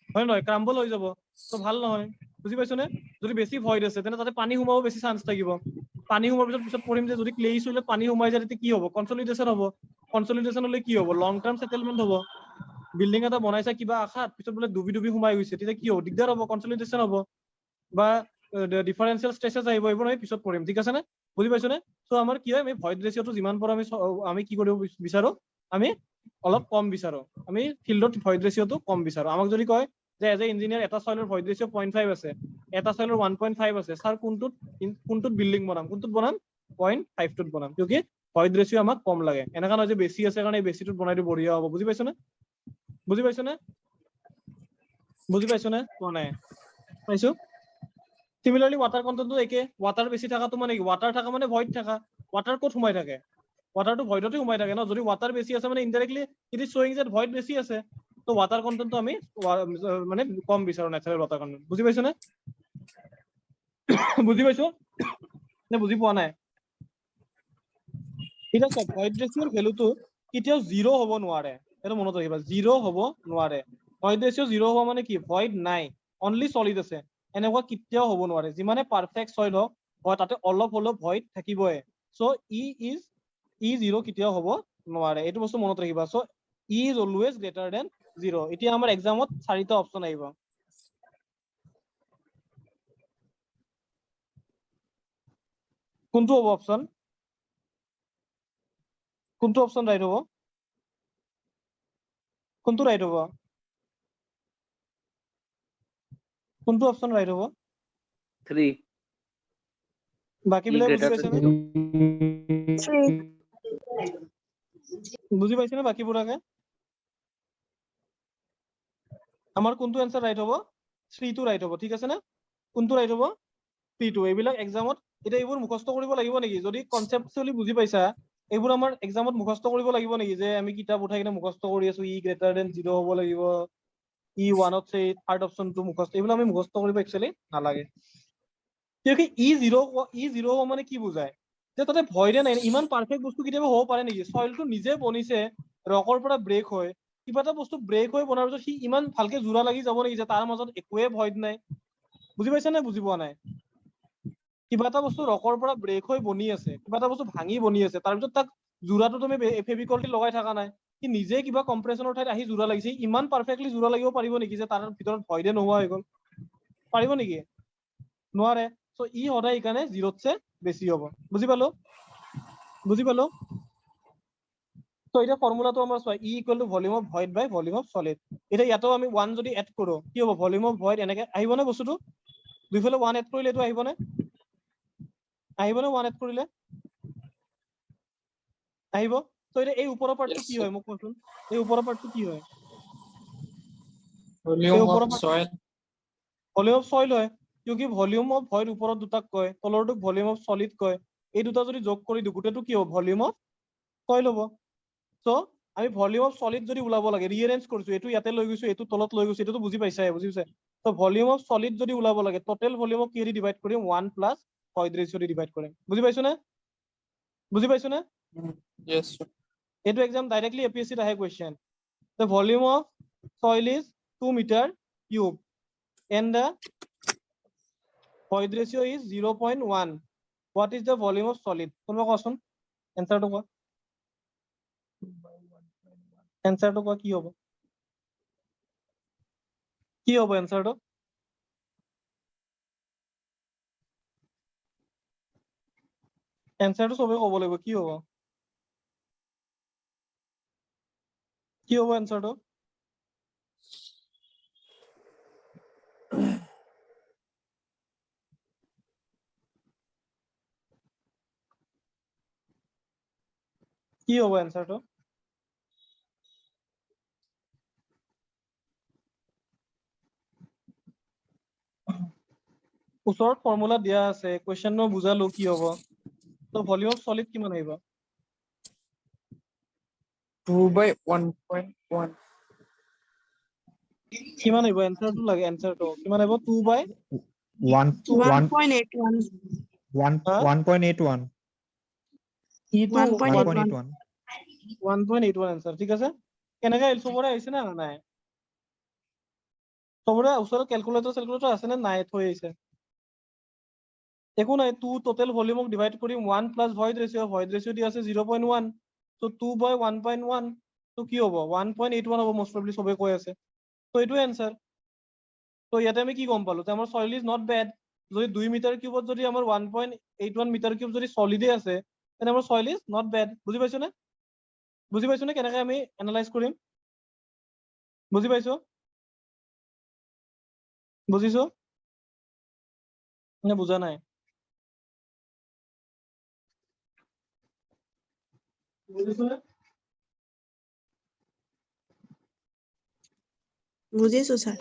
হয় নহয়? ক্ৰাম্বল হৈ যাব, তো ভাল নহয়। বুজি পাইছনে? যদি বেছি ভয়েড আছে তেনে তাতে পানী সোমাব বেছি চান্স থাকিব। পানী সোমোৱাৰ পিছত পঢ়িম যে যদি ক্লেই চইলত পানী সোমাই যায় তেতিয়া কি হ'ব? কনচলিডেশ্যন হ'ব। কনচলিডেশ্যন হ'লে কি হ'ব? লং টাৰ্ম সেটেলমেন্ট হ'ব। বিল্ডিং এটা বনাইছে কিবা আশাত, পিছত বোলে ডুবি সোমাই গৈছে, তেতিয়া কি হ'ব? দিগদাৰ হ'ব, কনচলিডেশ্যন হ'ব বা ডিফাৰেন্সিয়েল ষ্ট্ৰেচেছ আহিব। এইবোৰ আমি পিছত পঢ়িম, ঠিক আছে নে? বুজি পাইছনে? চ' আমাৰ কি হয়, আমি ভয়েড ৰেচিঅ'টো যিমান পাৰো আমি কি কৰিব বিচাৰো? আমি অলপ কম বিচাৰো। আমি ফিল্ডত ভয়েড ৰেচিঅ'টো কম বিচাৰো। আমাক যদি কয় যে এজ এ ইঞ্জিনিয়াৰ এটা সইলৰ ভয়েড ৰেচিঅ' 0.5 আছে, এটা সইলৰ 1.5 আছে, স্যাৰ কোনটোত বিল্ডিং বনাম? কোনটোত বনাম? 0.5টোত বনাম, কিউকি ভয়েড ৰেচিঅ' আমাক কম লাগে। এনেকা নহয় যে বেছি আছে কাৰণে বেছিটোত বনাই দিও বঢ়িয়া হ'ব। বুজি পাইছনে? বুজি পাইছনে? বুজি পাইছনে? কোৱা নাই? পাইছো। সিমিলাৰলি ৱাটাৰ কন্টেন্টটো একে। ৱাটাৰ বেছি থাকাটো মানে কি? ৱাটাৰ থাকা মানে ভয়েড থাকা। ৱাটাৰ ক'ত সোমাই থাকে? ৱাটাৰটো ভয়েডতে সোমাই থাকে ন। যদি ৱাটাৰ বেছি আছে মানে ইনডাইৰেক্টলি ইট ইজ শ্বয়িং যে ভয়েড বেছি আছে। তো ৱাটাৰ কন্টেন্টটো আমি মানে কম বিচাৰো, নেচাৰেল ৱাটাৰ কন্টেন্ট। বুজি পাইছনে? বুজি পাইছো নে বুজি পোৱা নাই? ঠিক আছে, ভয়েড ৰেচিঅ'ৰ ভ্যালুটো কেতিয়াও 0 হ'ব নোৱাৰে। এটা মনত ৰাখিবা, 0 হ'ব নোৱাৰে। ভয়েড ৰেচিঅ' 0 হ'ব মানে কি? ভয়েড নাই, অনলি সলিড আছে। এনেকুৱা কেতিয়াও হ'ব নোৱাৰে। যিমানে পাৰফেক্ট সইল হওক, হয় তাতে অলপ হলেও ভয়েড থাকিবই। সো ই 0 কেতিয়াও হ'ব নোৱাৰে। এইটো বস্তু মনত ৰাখিবা। So E is always greater than 0। এতিয়া আমাৰ এক্সামত 4টা অপচন আহিব। কোনটো হ'ব অপচন? কোনটো অপচন ৰাইট হ'ব? কোনটো ৰাইট হ'ব? কোনটো অপচন ৰাইট হ'ব? 3. বাকী E বিলাক বুজি greater পাইছে than নে? 0. বুজি পাইছে নে বাকীবোৰাকে? আমাৰ কোনটো এনসাৰ ৰাইট হ'ব? 3টো ৰাইট হ'ব, ঠিক আছে নে? কোনটো ৰাইট হ'ব? 3টো। এইবিলাক এক্সামত এতিয়া এইবোৰ মুখস্থ কৰিব লাগিব নেকি? যদি কনচেপচুৱেলি বুজি পাইছা, এইবোৰ আমাৰ এক্সামত মুখস্থ কৰিব লাগিব নেকি? যে আমি কিতাপ উঠাই কিনে মুখস্থ কৰি আছো, ই গ্ৰেটাৰ দেন 0 হ'ব লাগিব, ই 1ত চে থাৰ্ড অপচনটো মুখস্থ, এইবিলাক আমি মুখস্থ কৰিব একচুৱেলি নালাগে। কিয়কি ই জিৰ' মানে কি বুজায়? যে তাতে ভয়ৰে নাই। ইমান পাৰফেক্ট বস্তু কেতিয়াবা হ'ব পাৰে নেকি? সইলটো নিজে বনিছে, ৰকৰ পৰা ব্ৰেক হয়, কিবা এটা বস্তু ব্ৰেক হৈ বনাৰ পিছত সি ইমান ভালকে জোৰা লাগি যাব নেকি যে তাৰ মাজত একোৱে ভয় নাই? বুজি পাইছা নে বুজি পোৱা নাই? কিবা এটা বস্তু ৰকৰ পৰা ব্ৰেক হৈ বনি আছে, কিবা এটা বস্তু ভাঙি বনি আছে, তাৰপিছত তাক জোৰাটো তুমি ফেভিকল দি লগাই থকা নাই, সি নিজে কিবা কম্প্ৰেছনৰ ঠাইত আহি জোৰা লাগিছে। ইমান পাৰফেক্টলি জোৰা লাগিব পাৰিব নেকি যে তাৰ ভিতৰত ভয়দে নোহোৱা হৈ গ'ল? পাৰিব নেকি? নোৱাৰে। সো ই সদায় সেইকাৰণে 0তছে বেছি হ'ব। বুজি পালো? বুজি পালো? তো এতিয়া ফৰ্মুলাটো আমাৰ চোৱা, e equal to volume of void by volume of solid. এতিয়া ইয়াতেও আমি 1 যদি এড কৰো কি হ'ব? ভলিউম অফ ভয়েড এনেকে আহিবনে বস্তুটো? দুইফালে 1 এড কৰিলে এইটো আহিবনে? আহিবনে 1 এড কৰিলে? আহিব। তো এতিয়া এই ওপৰৰ পাৰ্টটো Yes, কি sir. হয় মোক কোৱাচোন? এই ওপৰৰ পাৰ্টটো কি হয়? এই Volume ওপৰৰ of part soil. Volume of soil হয়, কিউকি ভলিউম অফ ভয়েড ওপৰত দুটাক কয়, তলৰটোক ভলিউম অফ সলিড কয়। এই দুটা যদি যোগ কৰি দিওঁ গোটেইটো কি হ'ব? ভলিউম অফ সইল হ'ব। সো আমি ভলিউম অফ সলিড যদি ওলাব লাগে, ৰিএৰেঞ্জ কৰিছো, এইটো ইয়াতে লৈ গৈছো, এইটো তলত লৈ গৈছো, এইটো বুজি পাইছাই, বুজি পাইছা? তো ভলিউম অফ সলিড যদি ওলাব লাগে, টোটেল ভলিউম অফ কি দি ডিভাইড কৰিম? 1 প্লাছ ভয়েড ৰেচিঅ দি ডিভাইড কৰিম। বুজি পাইছো নে? বুজি পাইছো নে? Yes, sir. এইটো এক্সাম ডাইৰেক্টলি এপিএসসিত আহে question. The volume of soil is 2 meter cube and the void ratio is 0.1. What is the volume of solid? কোনোবা কোৱাচোন এনসাৰটো কোৱা। এনসাৰটো কোৱা, কি হ'ব? কি হ'ব এনসাৰটো? এনসাৰটো সবে ক'ব লাগিব কি হ'ব কি হ'ব এনসাৰটো কি হ'ব এনসাৰটো ওচৰত ফৰ্মুলা দিয়া আছে কোৱেশ্চন মই বুজালো কি হ'ব তো ভলিউম অফ সলিড কিমান আহিব 2 by 1.1. কিমান আহিব এনসাৰটো লাগে এনসাৰটো কিমান আহিব 2 বাই 1.81. 1.81 ইটো 1.81. 1.81 এনসাৰ ঠিক আছে কেনেকৈ চবৰে আহিছে না নাই চবৰে ওচৰত কেলকুলেটৰ আছে নে নাই থৈ আহিছে একো নাই 2 টোটেল ভলিউমক ডিভাইড কৰিম 1 প্লাস ভয়েড ৰেশিও দি আছে 0.1 তো 2 by 1.1 তো কি হ'ব 1.81 হ'ব মোস্ট প্ৰবলি সবে কৈ আছে তো এইটো এনসাৰ তো ইয়াতে আমি কি গম পালো যে আমাৰ সয়েল ইজ নট বেড যদি 2 মিটাৰ কিউবত যদি আমাৰ 1.81 মিটাৰ কিউব যদি সলিডে আছে তেনে আমাৰ সয়েল ইজ নট বেড বুজি পাইছো নে কেনেকৈ আমি এনালাইজ কৰিম বুজি পাইছো বুজিছো নে বুজা নাই বুজিছো নে বুজিছো স্যাৰ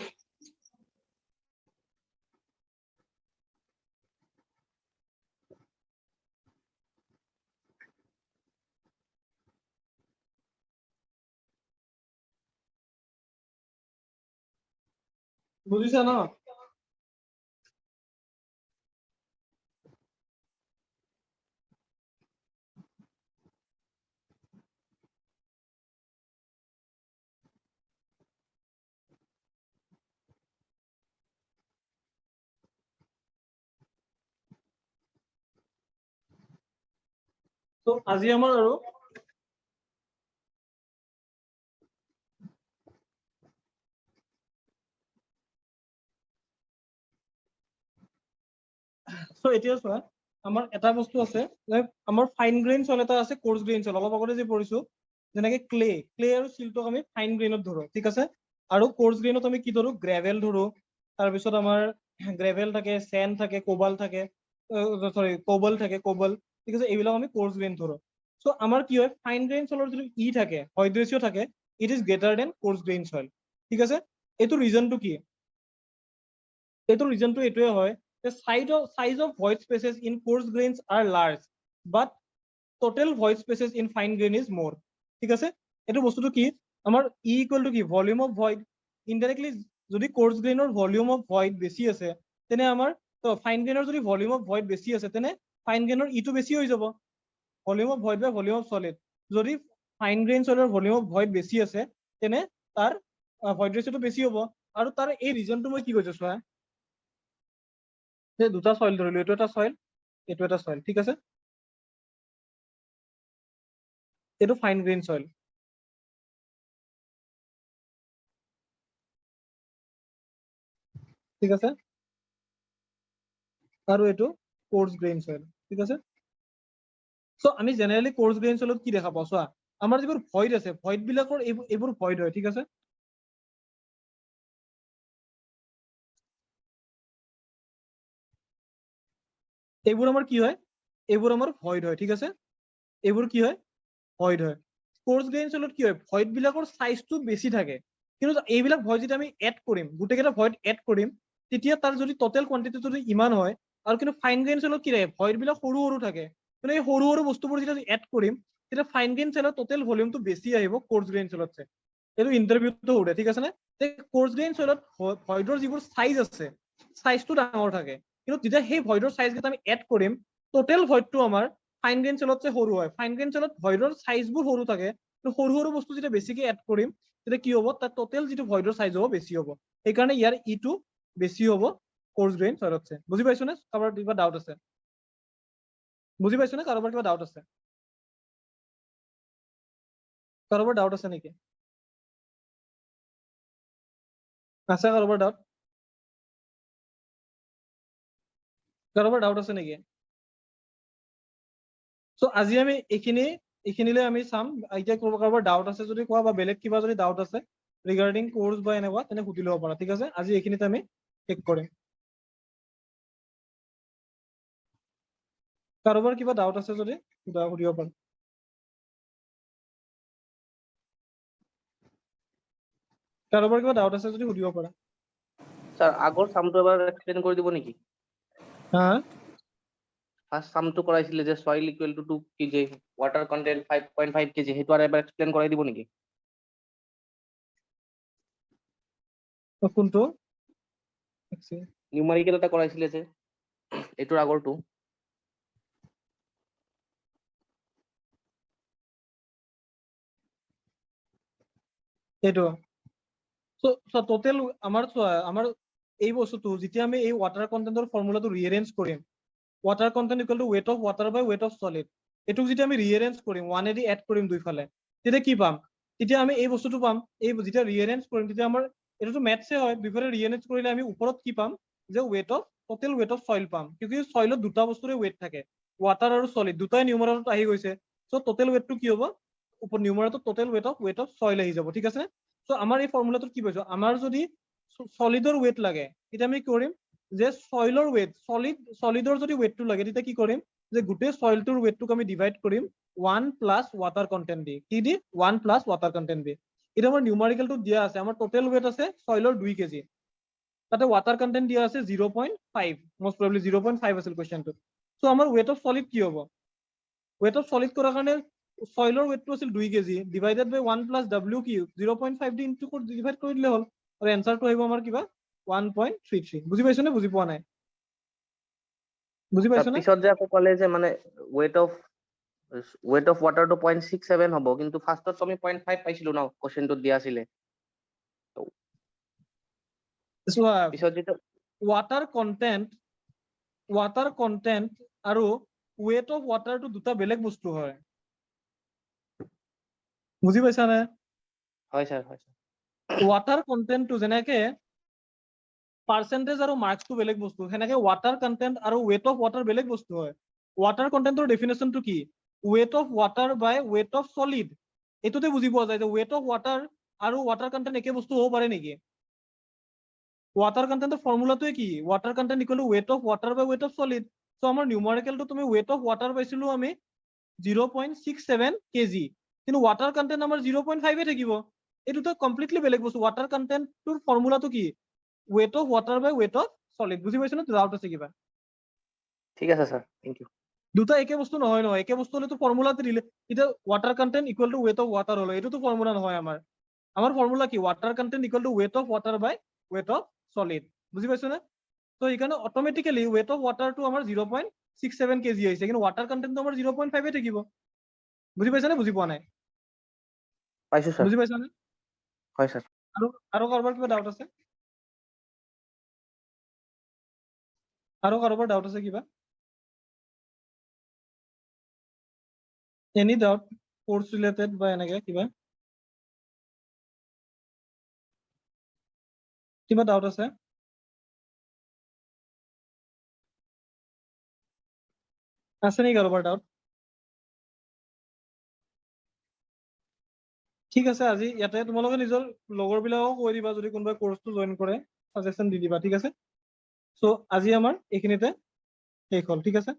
বুজিছা ন তো আজি আমাৰ আৰু সো এতিয়া চোৱা আমাৰ এটা বস্তু আছে যে আমাৰ ফাইন গ্ৰেইন সল এটা আছে কোৰ্স গ্ৰেইন সল অলপ আগতে যে পঢ়িছো যেনেকে ক্লে আৰু সিলটোক আমি ফাইন গ্ৰেইনত ধৰো ঠিক আছে আৰু কোৰ্স গ্ৰেইনত আমি কি ধৰো গ্ৰেভেল ধৰো তাৰপিছত আমাৰ গ্ৰেভেল থাকে স্যান্ড থাকে কোবাল থাকে কোবল ঠিক আছে এইবিলাক আমি কোৰ্স গ্ৰেইন ধৰো সো আমাৰ কি হয় ফাইন গ্ৰেইন সলৰ যদি ই থাকে ভয়েড ৰেশিও থাকে it is greater than course grain soil ঠিক আছে এইটো ৰিজনটো কি এইটো ৰিজনটো এইটোৱে হয় the size of void spaces in coarse grains are large but total void spaces in fine grain is more ঠিক আছে এটো বস্তুটো কি আমাৰ e equal to কি ভলিউম অফ ভয়েড ইনডাইৰেক্টলি যদি কোৰ্স গ্ৰেইনৰ ভলিউম অফ ভয়েড বেছি আছে তেনে আমাৰ তো ফাইন গ্ৰেইনৰ যদি ভলিউম অফ ভয়েড বেছি আছে তেনে ফাইন গ্ৰেইনৰ ই টো বেছি হৈ যাব ভলিউম অফ ভয়েড বা ভলিউম অফ সলিড যদি ফাইন গ্রেইন সলৰ ভলিউম অফ ভয়েড বেছি আছে তেনে তাৰ ভয়েড ৰেশিওটো বেছি হ'ব আৰু তাৰ এই ৰিজনটো মই কি কৈছো চোৱা দুটা সয়েল ধৰিলো এইটো এটা সয়েল এইটো এটা সয়েল ঠিক আছে এইটো ফাইন গ্ৰেইন সয়েল ঠিক আছে আৰু এইটো কোৰ্স গ্ৰেইন সয়েল ঠিক আছে সো আমি জেনাৰেলি কোৰ্স গ্ৰেইন সয়েলত কি দেখা পাওঁ চোৱা আমাৰ যিবোৰ ভয়েড আছে ভয়েড বিলাকৰ এইবোৰ ভয়েড হয় ঠিক আছে এইবোৰ আমাৰ কি হয় এইবোৰ আমাৰ ভয়েড হয় ঠিক আছে এইবোৰ কি হয় ভয়েড হয় কোৰ্স গ্ৰেইন সয়েলত কি হয় ভয়েড বিলাকৰ সাইজটো বেছি থাকে কিন্তু এইবিলাক ভয়েড যদি আমি এড কৰিম গুটেকেইটা ভয়েড এড কৰিম তেতিয়া তাৰ যদি টোটাল কোয়ান্টিটি যদি ইমান হয় আৰু কিন্তু ফাইন গ্ৰেইন সয়েলত কি থাকে ভয়েড বিলাক সৰু সৰু থাকে কিন্তু এই সৰু সৰু বস্তুবোৰ যেতিয়া এড কৰিম তেতিয়া ফাইন গ্ৰেইন সয়েলত টোটাল ভলিউমটো বেছি আহিব কোৰ্স গ্ৰেইন সয়েলতছে এইটো ইন্টাৰভিউটো উঠে ঠিক আছে নে কোৰ্স গ্ৰেইন সয়েলত ভয়েডৰ যিবোৰ সাইজ আছে সাইজটো ডাঙৰ থাকে কিন্তু যেতিয়া সেই ভয়েডৰ সাইজ কেইটা আমি এড কৰিম টোটাল ভয়েডটো আমাৰ ফাইন গ্ৰেইন সয়েলতছে সৰু হয় ফাইন গ্ৰেইন সয়েলত ভয়েডৰ সাইজবোৰ সৰু থাকে কিন্তু সৰু সৰু বস্তু যেতিয়া বেছিকে এড কৰিম তেতিয়া কি হ'ব তাৰ টোটাল যিটো ভয়েডৰ সাইজ হ'ব বেছি হ'ব সেইকাৰণে ইয়াৰ ইটো বেছি হ'ব কোৰ্স গ্ৰেইন সয়েলতছে বুজি পাইছো নে কাৰোবাৰ কিবা ডাউট আছে বুজি পাইছো নে কাৰোবাৰ কিবা ডাউট আছে কাৰোবাৰ ডাউট আছে নেকি আছে কাৰোবাৰ ডাউট আছে নেকি সো আজি আমি এইখিনিলে আমি চাম এতিয়া কাৰোবাৰ ডাউট আছে যদি কোৱা বা বেলেগ কিবা যদি ডাউট আছে ৰিগাৰ্ডিং কোৰ্স বা এনেকুৱা তেনে সুধি ল'ব পাৰা ঠিক আছে আজি এইখিনিতে আমি শেষ কৰিম কাৰোবাৰ কিবা ডাউট আছে যদি সুধিব পাৰা কাৰোবাৰ কিবা ডাউট আছে যদি সুধিব পাৰা স্যাৰ আগৰ সামটো এবাৰ এক্সপ্লেইন কৰি দিব নেকি হা ফাৰ্স্ট সামটো কৰাইছিলে যে soil equal to 2 KG water content 5.5 KG হেতু আৰু এবাৰ এক্সপ্লেইন কৰাই দিব নেকি কোনটো নিউমাৰিকেল এটা কৰাইছিলে যে এটোৰ আগৰটো এইটো সো টোটাল আমাৰ এই বস্তুটো যেতিয়া আমি এই ওয়াটাৰ কন্টেন্টৰ ফৰ্মুলাটো ৰিএৰেঞ্জ কৰিম water content equal to weight of water by weight of solid এটুক যেতিয়া আমি ৰিএৰেঞ্জ কৰিম 1 এডি এড কৰিম দুইফালে তেতিয়া কি পাম তেতিয়া আমি এই বস্তুটো পাম এই যেতিয়া ৰিএৰেঞ্জ কৰিম তেতিয়া আমাৰ এটোটো ম্যাথছে হয় দুইফালে ৰিএৰেঞ্জ কৰিলে আমি ওপৰত কি পাম যে টোটাল weight of soil পাম কিউকি সয়লত দুটা বস্তুৰে weight থাকে ওয়াটাৰ আৰু সলিড দুটাই নিউমাৰেটৰত আহি গৈছে সো টোটাল weight কি হ'ব উপৰ নিউমাৰেটৰত টোটাল weight of soil আহি যাব ঠিক আছে সো আমাৰ এই ফৰ্মুলাটো কি পাইছো আমাৰ যদি সলিডৰ weight লাগে তেতিয়া আমি কৰিম যে সয়লৰ weight সলিডৰ যদি weightটো লাগে তেতিয়া কি কৰিম যে গোটেই সয়লটোৰ weightটোক আমি ডিভাইড কৰিম 1 প্লাস ওয়াটাৰ কন্টেন্ট দি কি দি 1 প্লাস ওয়াটাৰ কন্টেন্ট দি এটা আমাৰ নিউমাৰিকেলটো দিয়া আছে আমাৰ টোটাল weight আছে সয়লৰ 2 কেজি তাতে ওয়াটার কন্টেন্ট দিয়া আছে 0.5 মোস্ট প্রবাবলি 0.5 আছিল কোৱেশ্চনটো সো আমাৰ weight of solid কি হ'ব weight of solid কৰাৰ কাৰণে সয়লৰ weight টো আছিল 2 কেজি ডিভাইডেড বাই 1 প্লাস w কি 0.5 দি ইনটু ডিভাইড কৰি দিলে হ'ল আৰু এনসাৰটো আহিব আমাৰ কিবা 1.33 বুজি পাইছনে বুজি পোৱা নাই বুজি পাইছনে পিছত যে আকৌ ক'লে যে মানে weight of water to 0.67 হ'ব কিন্তু ফাৰ্ষ্টত আমি 0.5 পাইছিলো ন কোৱেশ্চনটো দিয়া আছিল পিছত যেটা ওয়াটাৰ কন্টেন্ট আৰু weight of water টো দুটা বেলেগ বস্তু হয় বুজি পাইছা নে হয় স্যার ওয়াটার কন্টেন্টটো যেনেকে পার্সেন্টেজ আৰু মাৰ্কসটো বেলেগ বস্তু সেনেকে ওয়াটাৰ কন্টেন্ট আৰু weight of water বেলেগ বস্তু হয় ওয়াটাৰ কন্টেন্টৰ ডেফিনেশনটো কি weight of water by weight of solid এটোতে বুজি পোৱা যায় যে weight of water আৰু ওয়াটাৰ কন্টেন্ট একে বস্তু হ'ব পাৰে নেকি ওয়াটাৰ কন্টেন্টৰ ফৰ্মুলাটোৱে কি water content equal to weight of water by weight of solid so আমাৰ নিউমাৰিকেলটো তুমি weight of water পাইছিলো আমি 0.67 কেজি কিন্তু ওয়াটার কন্টেন্ট আমাৰ 0.5 এ থাকিব এটোতো কমপ্লিটলি বেলেগ বস্তু ওয়াটাৰ কন্টেন্টৰ ফৰ্মুলাটো কি weight of water by weight of solid বুজি পাইছ না ডাউট আছে কিবা ঠিক আছে স্যার থ্যাংক ইউ দুটা একে বস্তু নহয় নহয় একে বস্তু হলেতো ফৰ্মুলাতে দিলে এটা water content equal to weight of water হলো এটোতো ফৰ্মুলা নহয় আমাৰ ফৰ্মুলা কি water content equal to weight of water by weight of solid বুজি পাইছ না তো এইখানে অটোমেটিক্যালি weight of water টো আমাৰ 0.67 কেজি আহিছে কিন্তু ওয়াটাৰ কন্টেন্ট আমাৰ 0.5 এ থাকিব বুজি পাইছ না বুজি পোৱা নাই পাইছো স্যাৰ বুজি পাইছ না হয় স্যাৰ আৰু কাৰোবাৰ কিবা ডাউট আছে আৰু কাৰোবাৰ ডাউট আছে কিবা এনি ডাউট কোৰ্স ৰিলেটেড বা এনেকে কিবা ডাউট আছে নেকি কাৰোবাৰ ডাউট ঠিক আছে আজি ইয়াতে তোমালোকে নিজৰ লগৰ বিলাকক কৈ দিবা যদি কোনোবাই কোৰ্সটো জয়েন কৰে সাজেশন দি দিবা ঠিক আছে সো আজি আমাৰ এইখিনিতে শেষ হ'ল ঠিক আছে